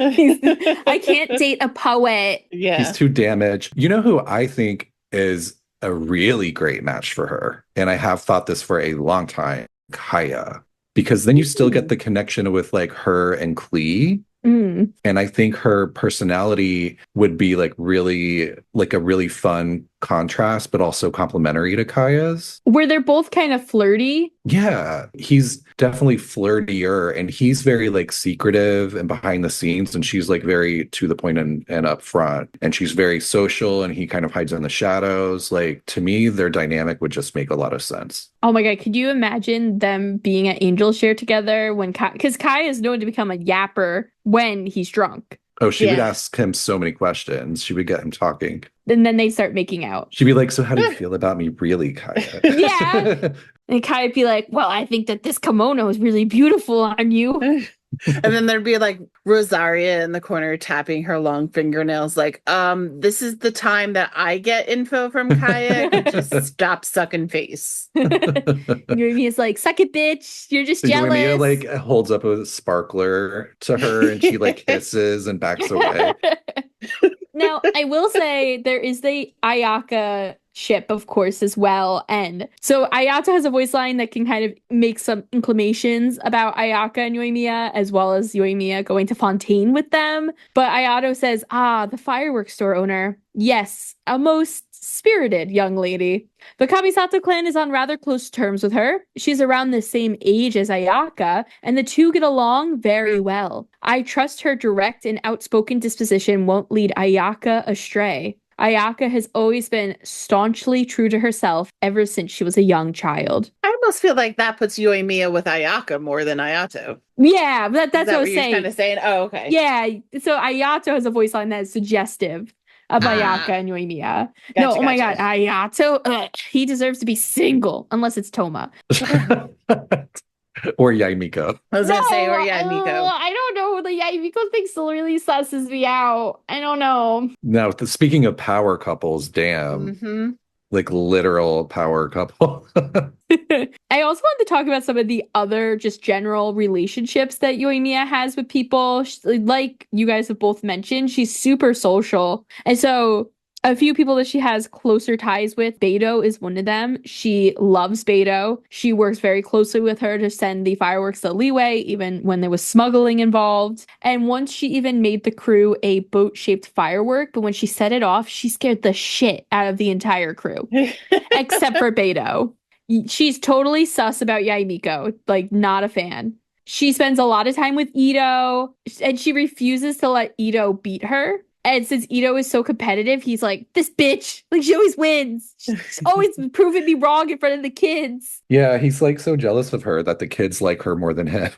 I can't date a poet. Yeah. He's too damaged. You know who I think is a really great match for her, and I have thought this for a long time, Kaya, because then you still get the connection with like her and Klee. And I think her personality would be like really like a really fun contrast, but also complementary to Kaya's. Where they're both kind of flirty. Yeah, he's definitely flirtier, and he's very like secretive and behind the scenes, and she's like very to the point and up front, and she's very social, and he kind of hides in the shadows. Like, to me, their dynamic would just make a lot of sense. Oh my god, could you imagine them being at Angel Share together when because Kai is known to become a yapper when he's drunk. Oh, she would ask him so many questions. She would get him talking. And then they start making out. She'd be like, so how do you feel about me really, Kaya? Yeah. And Kaya would be like, well, I think that this kimono is really beautiful on you. And then there'd be like Rosaria in the corner tapping her long fingernails like, this is the time that I get info from Kaya. Just stop sucking face. Yoimiya's like, suck it, bitch. You're just jealous. Yoimiya like holds up a sparkler to her, and she like hisses and backs away. Now, I will say there is the Ayaka ship, of course, as well. And so Ayato has a voice line that can kind of make some inclinations about Ayaka and Yoimiya, as well as Yoimiya going to Fontaine with them. But Ayato says, the fireworks store owner. Yes, a most spirited young lady. The Kamisato clan is on rather close terms with her. She's around the same age as Ayaka, and the two get along very well. I trust her direct and outspoken disposition won't lead Ayaka astray. Ayaka has always been staunchly true to herself ever since she was a young child. I almost feel like that puts Yoimiya with Ayaka more than Ayato. Yeah, that's what I was saying. You're kind of saying? Oh, okay. Yeah, so Ayato has a voice line that is suggestive of Ayaka and Yoimiya. Gotcha, Oh my god, Ayato, he deserves to be single, unless it's Toma. Or Yaimiko. I was going to say, or Yaimiko. I don't know. The Yaimiko thing still really susses me out. I don't know. Now, speaking of power couples, damn. Mm-hmm. Like literal power couple. I also wanted to talk about some of the other just general relationships that Yoimiya has with people. Like you guys have both mentioned, she's super social. And so a few people that she has closer ties with, Beidou is one of them. She loves Beidou. She works very closely with her to send the fireworks to Liyue, even when there was smuggling involved. And once she even made the crew a boat-shaped firework, but when she set it off, she scared the shit out of the entire crew, except for Beidou. She's totally sus about Yaimiko, like not a fan. She spends a lot of time with Itto, and she refuses to let Itto beat her. And since Itto is so competitive, he's like, this bitch, like she always wins. She's always proving me wrong in front of the kids. Yeah, he's like so jealous of her that the kids like her more than him.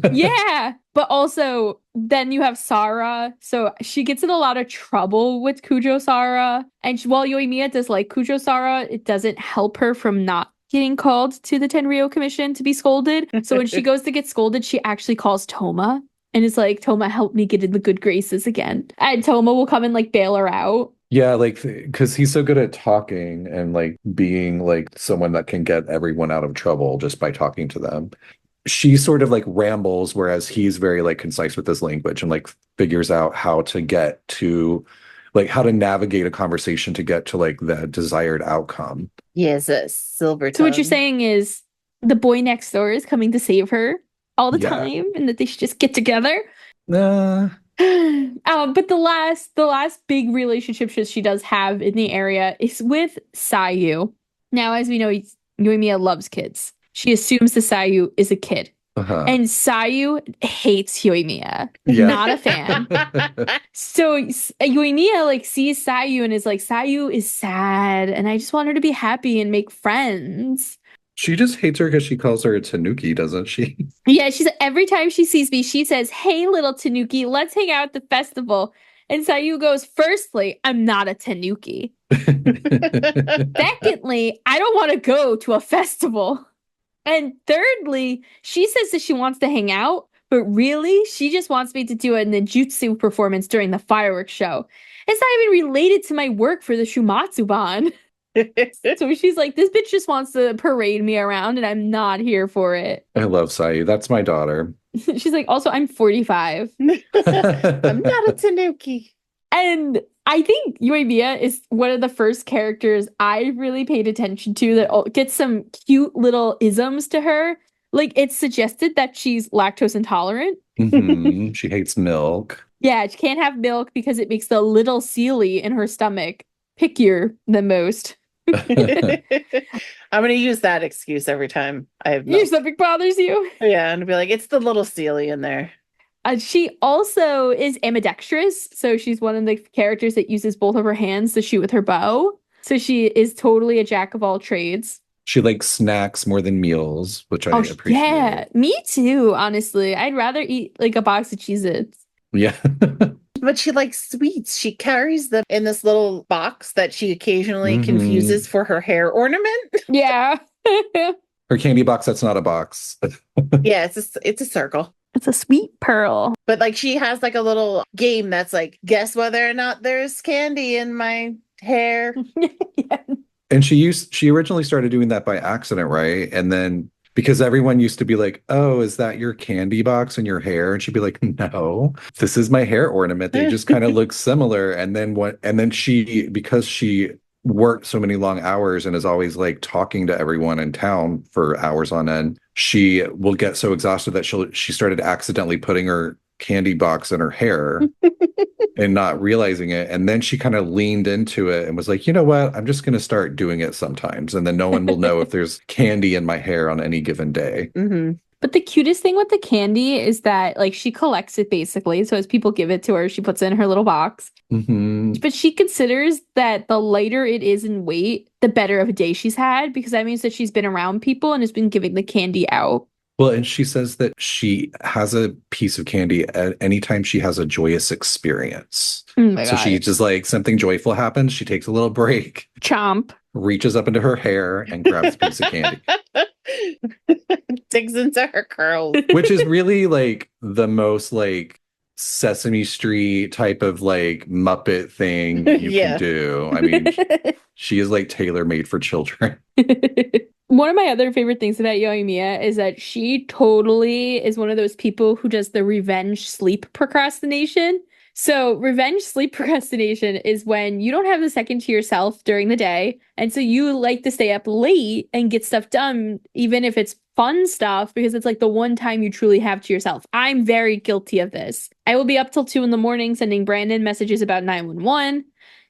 Yeah, but also then you have Sara. So she gets in a lot of trouble with Kujo Sara. And while Yoimiya does like Kujo Sara, it doesn't help her from not getting called to the Tenryou Commission to be scolded. So when she goes to get scolded, she actually calls Toma. And it's like, Toma, help me get in the good graces again. And Toma will come and like bail her out. Yeah, like, because he's so good at talking and like being like someone that can get everyone out of trouble just by talking to them. She sort of like rambles, whereas he's very like concise with his language and like figures out how to get to like how to navigate a conversation to get to like the desired outcome. Yes, a silver tongue. So what you're saying is the boy next door is coming to save her all the time, and that they should just get together. But the last big relationship she does have in the area is with Sayu. Now, as we know, Yoimiya loves kids. She assumes the Sayu is a kid. And Sayu hates Yoimiya. Yeah. Not a fan. So Yoimiya like sees Sayu and is like, Sayu is sad, and I just want her to be happy and make friends. She just hates her because she calls her a tanuki, doesn't she? Yeah, every time she sees me, she says, hey, little tanuki, let's hang out at the festival. And Sayu goes, firstly, I'm not a tanuki. Secondly, I don't want to go to a festival. And thirdly, she says that she wants to hang out, but really, she just wants me to do a ninjutsu performance during the fireworks show. It's not even related to my work for the Shumatsuban. So she's like, this bitch just wants to parade me around and I'm not here for it. I love Sayu. That's my daughter. She's like, also, I'm 45. I'm not a tanuki. And I think Yoimiya is one of the first characters I really paid attention to that gets some cute little isms to her. Like, it's suggested that she's lactose intolerant. Mm-hmm. She hates milk. Yeah, she can't have milk because it makes the little Sealy in her stomach pickier than most. I'm going to use that excuse every time I have milk. Your stomach bothers you? Yeah, and be like, it's the little Sealy in there. She also is ambidextrous, so she's one of the characters that uses both of her hands to shoot with her bow. So she is totally a jack of all trades. She likes snacks more than meals, which I appreciate. Yeah, me too, honestly. I'd rather eat like a box of Cheez-Its. Yeah. But she likes sweets. She carries them in this little box that she occasionally confuses for her hair ornament. Yeah. Her candy box, that's not a box. Yeah, it's a circle. It's a sweet pearl. But like she has like a little game that's like, guess whether or not there's candy in my hair. Yeah. And she originally started doing that by accident, right? And then Because everyone used to be like, oh, is that your candy box in your hair? And she'd be like, no, this is my hair ornament. They just kind of look similar. And then she, because she worked so many long hours and is always like talking to everyone in town for hours on end, she will get so exhausted that she started accidentally putting her candy box in her hair and not realizing it. And then she kind of leaned into it and was like, you know what? I'm just going to start doing it sometimes. And then no one will know if there's candy in my hair on any given day. Mm-hmm. But the cutest thing with the candy is that, like, she collects it basically. So as people give it to her, she puts it in her little box. Mm-hmm. But she considers that the lighter it is in weight, the better of a day she's had, because that means that she's been around people and has been giving the candy out. Well, and she says that she has a piece of candy at any time she has a joyous experience. Oh my so God. she just like something joyful happens. She takes a little break, Chomp, reaches up into her hair and grabs a piece of candy. Digs into her curls. Which is really like the most like Sesame Street type of like Muppet thing you can do. I mean, she is like tailor-made for children. One of my other favorite things about Yoimiya is that she totally is one of those people who does the revenge sleep procrastination. So revenge sleep procrastination is when you don't have a second to yourself during the day. And so you like to stay up late and get stuff done, even if it's fun stuff, because it's like the one time you truly have to yourself. I'm very guilty of this. I will be up till 2 a.m. sending Brandon messages about 911.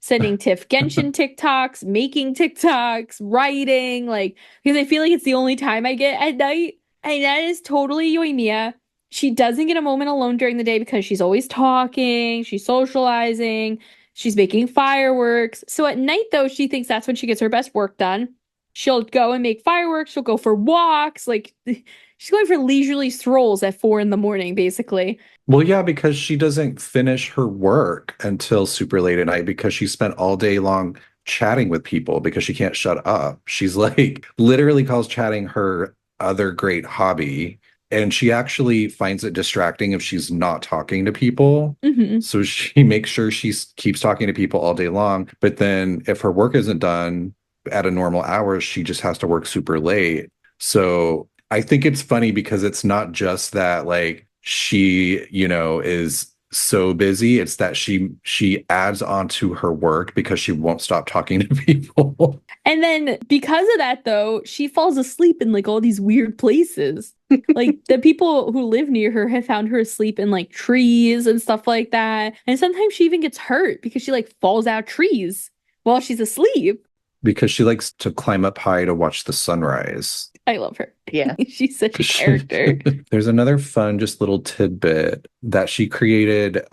Sending Tiff Genshin TikToks, making TikToks, writing, like, because I feel like it's the only time I get at night. And that is totally Yoimiya. She doesn't get a moment alone during the day because she's always talking, she's socializing, she's making fireworks. So at night, though, she thinks that's when she gets her best work done. She'll go and make fireworks, she'll go for walks, like, she's going for leisurely strolls at 4 a.m, basically. Well, yeah, because she doesn't finish her work until super late at night because she spent all day long chatting with people because she can't shut up. She's like literally calls chatting her other great hobby. And she actually finds it distracting if she's not talking to people. Mm-hmm. So she makes sure she keeps talking to people all day long. But then if her work isn't done at a normal hour, she just has to work super late. So I think it's funny because it's not just that like she, you know, is so busy. It's that she adds on to her work because she won't stop talking to people. And then because of that, though, she falls asleep in like all these weird places. Like the people who live near her have found her asleep in like trees and stuff like that. And sometimes she even gets hurt because she like falls out trees while she's asleep. Because she likes to climb up high to watch the sunrise. I love her. Yeah. She's such a character. There's another fun, just little tidbit that she created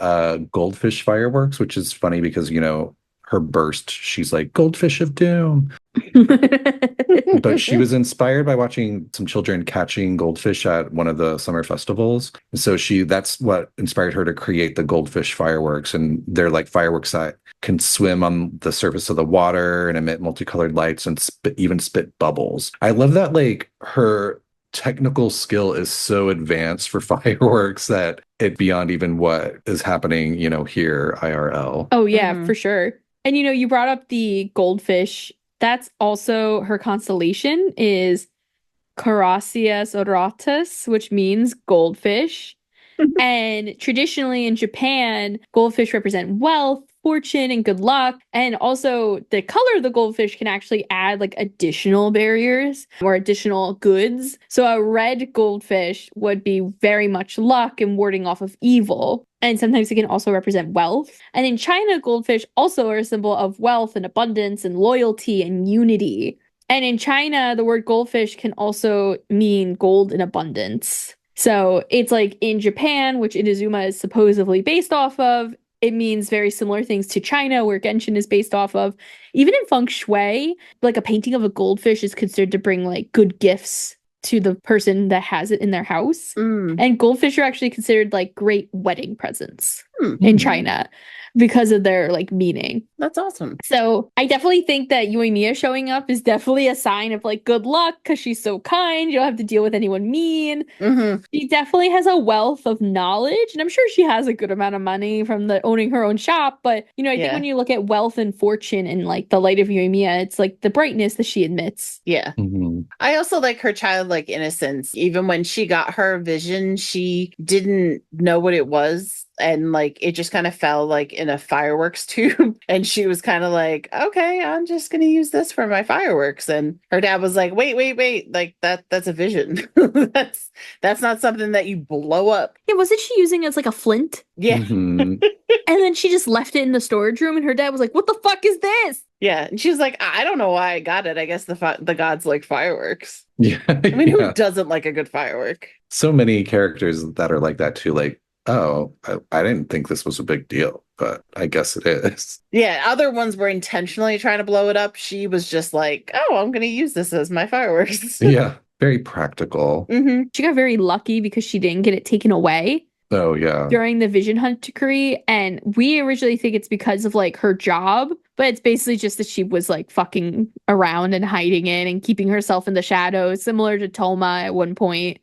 goldfish fireworks, which is funny because, you know, her burst, she's like, goldfish of doom. But she was inspired by watching some children catching goldfish at one of the summer festivals. So that's what inspired her to create the goldfish fireworks. And they're like fireworks that can swim on the surface of the water and emit multicolored lights and even spit bubbles. I love that like her technical skill is so advanced for fireworks that it beyond even what is happening, you know, here IRL. Oh, yeah, for sure. And, you know, you brought up the goldfish. That's also her constellation is Carassias Auratus, which means goldfish. And traditionally in Japan, goldfish represent wealth, fortune, and good luck. And also the color of the goldfish can actually add like additional barriers or additional goods. So a red goldfish would be very much luck and warding off of evil. And sometimes it can also represent wealth. And in China, goldfish also are a symbol of wealth and abundance and loyalty and unity. And in China, the word goldfish can also mean gold in abundance. So it's like in Japan, which Inazuma is supposedly based off of, it means very similar things to China, where Genshin is based off of. Even in feng shui, like a painting of a goldfish is considered to bring like good gifts to the person that has it in their house. And goldfish are actually considered like great wedding presents in China because of their like meaning. That's awesome. So I definitely think that Yoimiya showing up is definitely a sign of like good luck because she's so kind. You don't have to deal with anyone mean. She definitely has a wealth of knowledge, and I'm sure she has a good amount of money from the owning her own shop. But you know, I think when you look at wealth and fortune in like the light of Yoimiya, it's like the brightness that she admits. Yeah. I also like her childlike innocence. Even when she got her vision, she didn't know what it was. And like it just kind of fell like in a fireworks tube. And she was kind of like, okay, I'm just gonna use this for my fireworks. And her dad was like, wait, like that's a vision. that's not something that you blow up. Yeah, wasn't she using it as like a flint? Yeah. And then she just left it in the storage room and her dad was like, what the fuck is this? Yeah. And she was like, I don't know why I got it. I guess the gods like fireworks. Yeah. I mean, who doesn't like a good firework? So many characters that are like that too. Like, oh, I didn't think this was a big deal, but I guess it is. Yeah, other ones were intentionally trying to blow it up. She was just like, oh, I'm going to use this as my fireworks. Yeah, very practical. She got very lucky because she didn't get it taken away. Oh, yeah. During the Vision Hunt decree. And we originally think it's because of like her job, but it's basically just that she was like fucking around and hiding it and keeping herself in the shadows, similar to Toma at one point.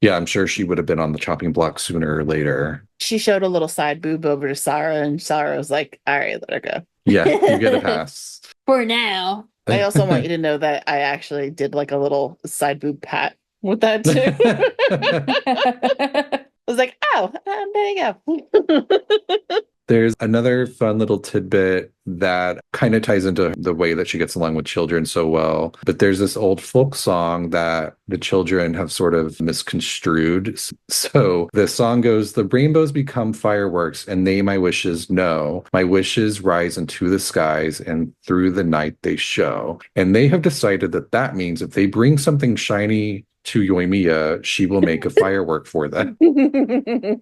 Yeah, I'm sure she would have been on the chopping block sooner or later. She showed a little side boob over to Sarah, and Sarah was like, all right, let her go. Yeah, you get a pass. For now. I also want you to know that I actually did like a little side boob pat with that too. I was like, oh, there you go. There's another fun little tidbit that kind of ties into the way that she gets along with children so well. But there's this old folk song that the children have sort of misconstrued. So the song goes, the rainbows become fireworks and they my wishes know. My wishes rise into the skies and through the night they show. And they have decided that that means if they bring something shiny to Yoimiya, she will make a firework for them.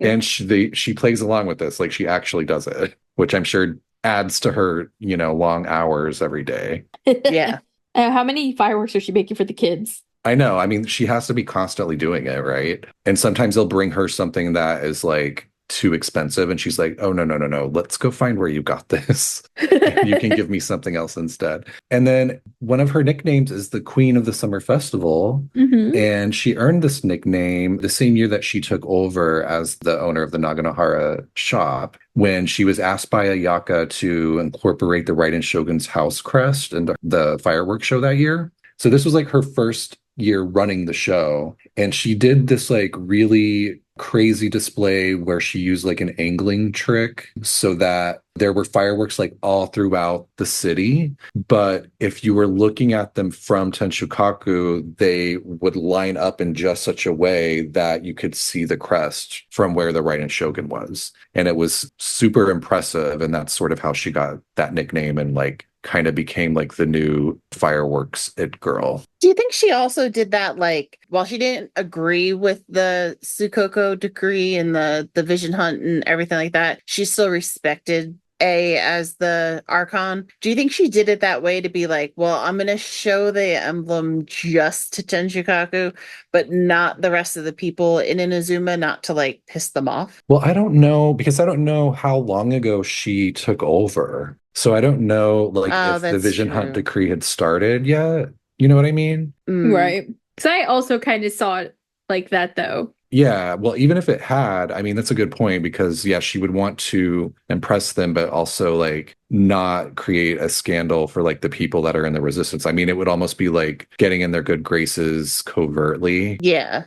And she plays along with this, like she actually does it, which I'm sure adds to her, long hours every day. Yeah. How many fireworks are she making for the kids? I know. I mean, she has to be constantly doing it, right? And sometimes they'll bring her something that is like too expensive and she's like, oh no, let's go find where you got this. You can give me something else instead. And then one of her nicknames is the Queen of the Summer Festival. And she earned this nickname the same year that she took over as the owner of the Naganohara shop, when she was asked by Ayaka to incorporate the Raiden Shogun's house crest and the fireworks show that year. So this was like her first year running the show, and she did this like really crazy display where she used like an angling trick so that there were fireworks like all throughout the city, but if you were looking at them from Tenshukaku, they would line up in just such a way that you could see the crest from where the Raiden Shogun was, and it was super impressive. And that's sort of how she got that nickname and like kind of became like the new fireworks it girl. Do you think she also did that, like, while she didn't agree with the Sukoko decree and the Vision Hunt and everything like that, she still respected A as the Archon? Do you think she did it that way to be like, well, I'm going to show the emblem just to Tenshukaku, but not the rest of the people in Inazuma, not to like piss them off? Well, I don't know, because I don't know how long ago she took over. So I don't know, like, if the Vision Hunt decree had started yet. You know what I mean? Right. Because I also kind of saw it like that, though. Yeah. Well, even if it had, I mean, that's a good point, because, yeah, she would want to impress them, but also, like, not create a scandal for, like, the people that are in the resistance. I mean, it would almost be like getting in their good graces covertly. Yeah.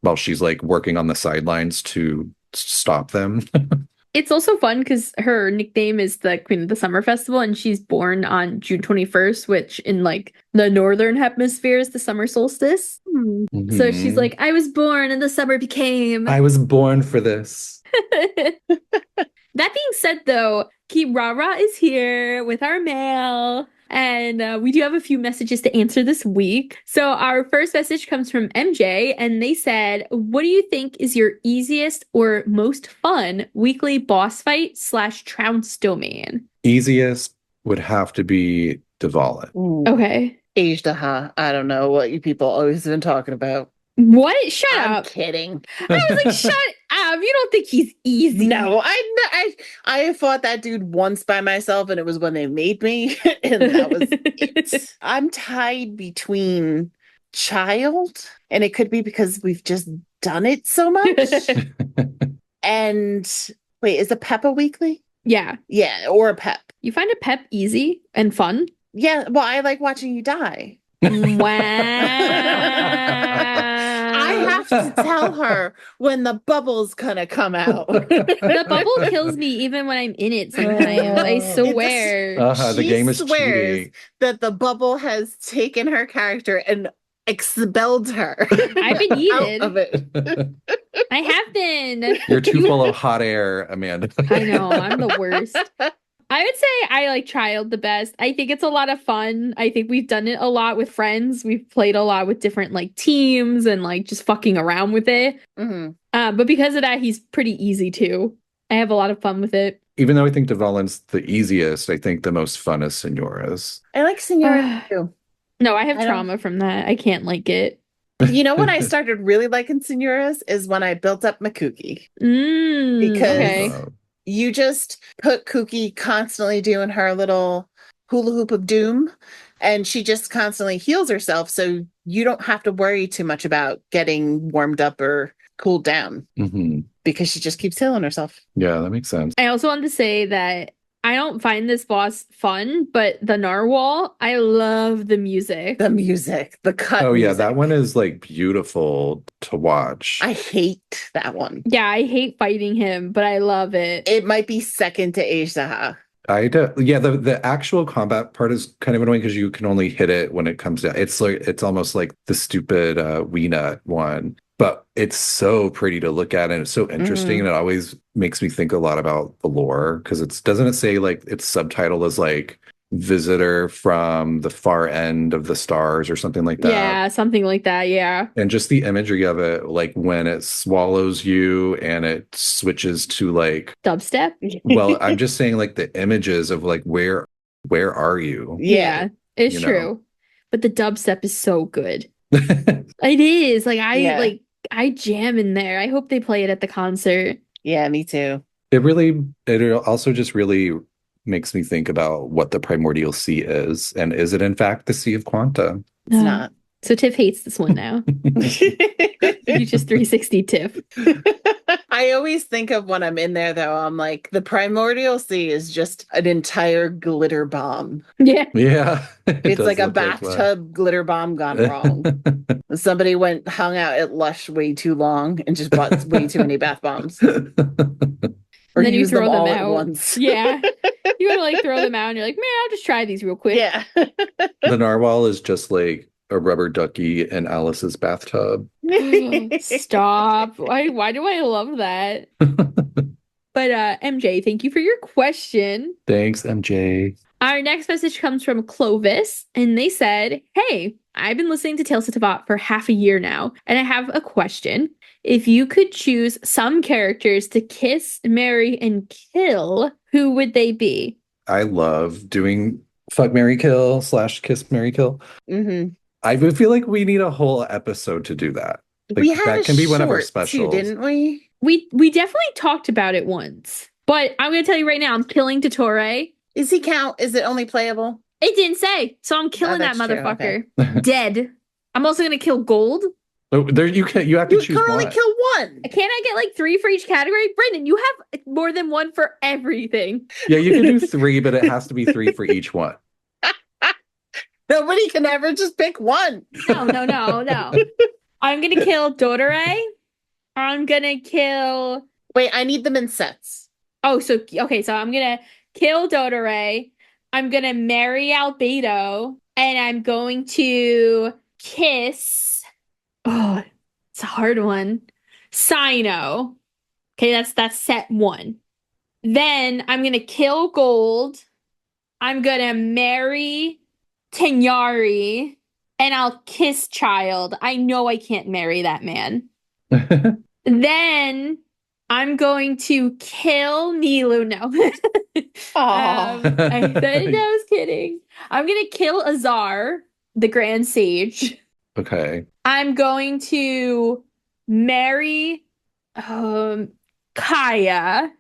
While she's, like, working on the sidelines to stop them. It's also fun because her nickname is the Queen of the Summer Festival, and she's born on June 21st, which in like the northern hemisphere is the summer solstice. So she's like, I was born and the summer became. I was born for this. That being said, though, Kirara is here with our mail. And we do have a few messages to answer this week. So our first message comes from MJ, and they said, what do you think is your easiest or most fun weekly boss fight / trounce domain? Easiest would have to be Dvalin. Okay. Ajdaha. I don't know what you people always been talking about. What? Shut up. I'm kidding. I was like, shut up. You don't think he's easy. No, I fought that dude once by myself, and it was when they made me. And that was it. I'm tied between Childe, and it could be because we've just done it so much. And wait, is a Pep a weekly? Yeah. Yeah, or a Pep. You find a Pep easy and fun? Yeah, well, I like watching you die. I have to tell her when the bubble's gonna come out. The bubble kills me even when I'm in it sometimes. I swear. The game is swears cheating. that the bubble has taken her character and expelled her. I've been out of yeeted. it. I have been. You're too full of hot air, Amanda. I know, I'm the worst. I would say I like Childe the best. I think it's a lot of fun. I think we've done it a lot with friends. We've played a lot with different like teams and like just fucking around with it. Mm-hmm. But because of that, he's pretty easy too. I have a lot of fun with it. Even though I think Dvalin's the easiest, I think the most fun is Signora's. I like Signora too. No, I have trauma from that. I can't like it. You know when I started really liking Signora's is when I built up Makuki. Because you just put Kuki constantly doing her little hula hoop of doom, and she just constantly heals herself, so you don't have to worry too much about getting warmed up or cooled down because she just keeps healing herself. Yeah, that makes sense. I also wanted to say that I don't find this boss fun, but the narwhal, I love the music. The cut. Oh, yeah, music. that one is like beautiful to watch. I hate that one. Yeah, I hate fighting him, but I love it. It might be second to Azaha. Yeah, the actual combat part is kind of annoying because you can only hit it when it comes down. It's almost like the stupid Weenut one. But it's so pretty to look at and it's so interesting and it always makes me think a lot about the lore because doesn't it say like its subtitle is like visitor from the far end of the stars or something like that? Yeah, something like that, yeah. And just the imagery of it, like when it swallows you and it switches to like dubstep. Well, I'm just saying like the images of like where are you? Yeah, it's true. But the dubstep is so good. It is. Like I jam in there. I hope they play it at the concert. Yeah, me too. It also just really makes me think about what the primordial sea is. And is it in fact the Sea of Quanta? It's not. So Tiff hates this one now. You just 360 Tiff. I always think of when I'm in there though, I'm like, the primordial sea is just an entire glitter bomb. Yeah. Yeah. It's like a bathtub glitter bomb gone wrong. Somebody hung out at Lush way too long and just bought way too many bath bombs. Or then you throw them all out at once. Yeah. You want to like throw them out and you're like, man, I'll just try these real quick. Yeah. The narwhal is just like a rubber ducky in Alice's bathtub. Stop. Why do I love that? But MJ, thank you for your question. Thanks, MJ. Our next message comes from Clovis, and they said, hey, I've been listening to Tales of Teyvat for half a year now, and I have a question. If you could choose some characters to kiss, marry, and kill, who would they be? I love doing fuck, marry, kill / kiss, marry, kill. I feel like we need a whole episode to do that. Like, that can be one of our specials, too, didn't we? We definitely talked about it once, but I'm going to tell you right now, I'm killing Totore. Is he count? Is it only playable? It didn't say, so I'm killing that motherfucker. Okay. Dead. I'm also going to kill Gold. Oh, there you have to choose one. You can only kill one. Can't I get like 3 for each category? Brendan, you have more than 1 for everything. Yeah, you can do 3, but it has to be 3 for each one. Nobody can ever just pick one. No. I'm going to kill Dotore. I'm going to kill... Wait, I need them in sets. Oh, so I'm going to kill Dotore. I'm going to marry Albedo. And I'm going to kiss... Oh, it's a hard one. Sino. Okay, that's set 1. Then I'm going to kill Gold. I'm going to marry Tenyari. And I'll kiss Childe. I know I can't marry that man. Then I'm going to kill Nilu. No. I was kidding. I'm going to kill Azar, the Grand Sage. Okay. I'm going to marry Kaya. And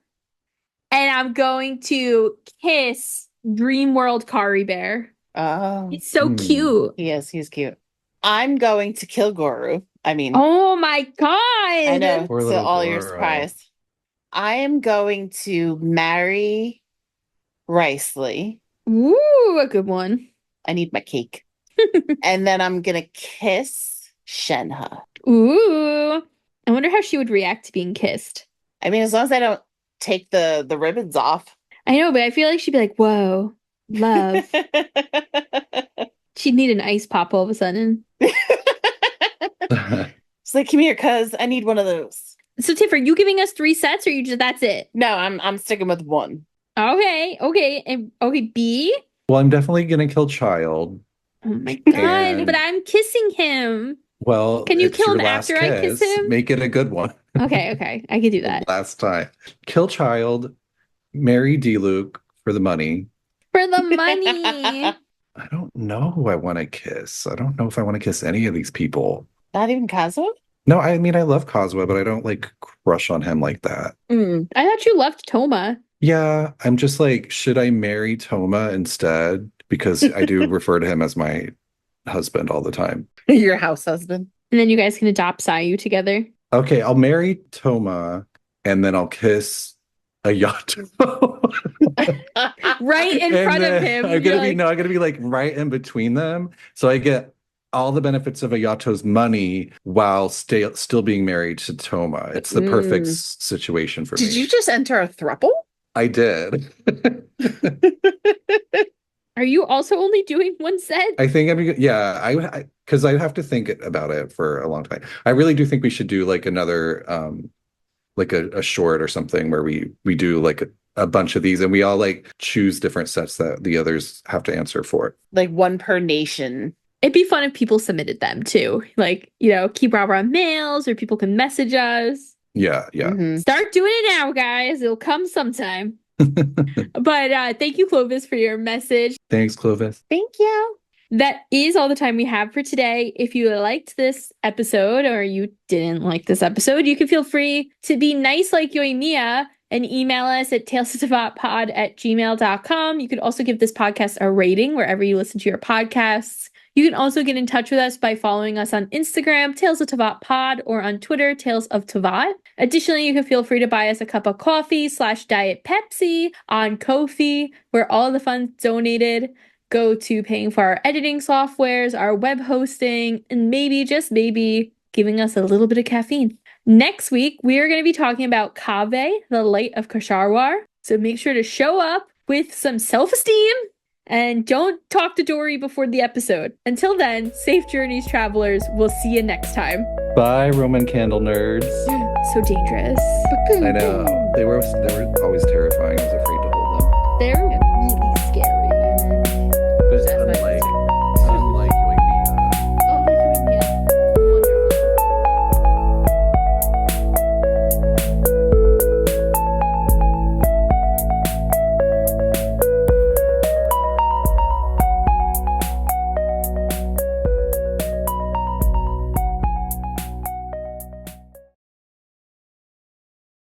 I'm going to kiss Dreamworld Kari Bear. Oh. He's so cute. Yes, he's cute. I'm going to kill Goru. Oh my god. I know. Poor So all Goro. your surprise. I am going to marry Riceley. Ooh, a good one. I need my cake. And then I'm gonna kiss Shenhe. Ooh. I wonder how she would react to being kissed. I mean, as long as I don't take the ribbons off. I know, but I feel like she'd be like, whoa, love. She'd need an ice pop all of a sudden. It's like, come here, cuz I need one of those. So Tiff, are you giving us 3 sets or you just that's it? No, I'm sticking with 1. Okay. And okay, B? Well, I'm definitely gonna kill Childe. Oh my god, but I'm kissing him. Well, can you kill him after I kiss him? Make it a good one. Okay. I could do that. Last time. Kill Childe, marry D-Luke for the money. For the money. I don't know who I want to kiss. I don't know if I want to kiss any of these people. Not even Kazuha? No, I mean, I love Kazuha, but I don't like crush on him like that. I thought you loved Toma. Yeah, I'm just like, should I marry Toma instead? Because I do refer to him as my husband all the time. Your house husband. And then you guys can adopt Sayu together. Okay, I'll marry Toma and then I'll kiss Ayato. Right in front of him. I'm gonna be like right in between them. So I get all the benefits of Ayato's money while still being married to Toma. It's the perfect situation for me. Did you just enter a throuple? I did. Are you also only doing 1 set? I think because I have to think about it for a long time. I really do think we should do like another like a short or something where we do like a bunch of these and we all like choose different sets that the others have to answer for. Like 1 per nation. It'd be fun if people submitted them too. Like, keep our mails or people can message us. Yeah. Mm-hmm. Start doing it now, guys. It'll come sometime. But thank you, Clovis, for your message. Thanks, Clovis. Thank you. That is all the time we have for today. If you liked this episode or you didn't like this episode, you can feel free to be nice like Yoimiya and email us at talesoftevatpod@gmail.com. You could also give this podcast a rating wherever you listen to your podcasts. You can also get in touch with us by following us on Instagram, Tales of Teyvat Pod, or on Twitter, Tales of Teyvat. Additionally, you can feel free to buy us a cup of coffee / Diet Pepsi on Ko-fi, where all the funds donated go to paying for our editing softwares, our web hosting, and maybe, just maybe, giving us a little bit of caffeine. Next week, we are going to be talking about Kaveh, the Light of Kasharwar. So make sure to show up with some self-esteem and don't talk to Dory before the episode. Until then, safe journeys, travelers. We'll see you next time. Bye, Roman candle nerds. So dangerous. I know. They were always terrifying. I was afraid to hold them. They're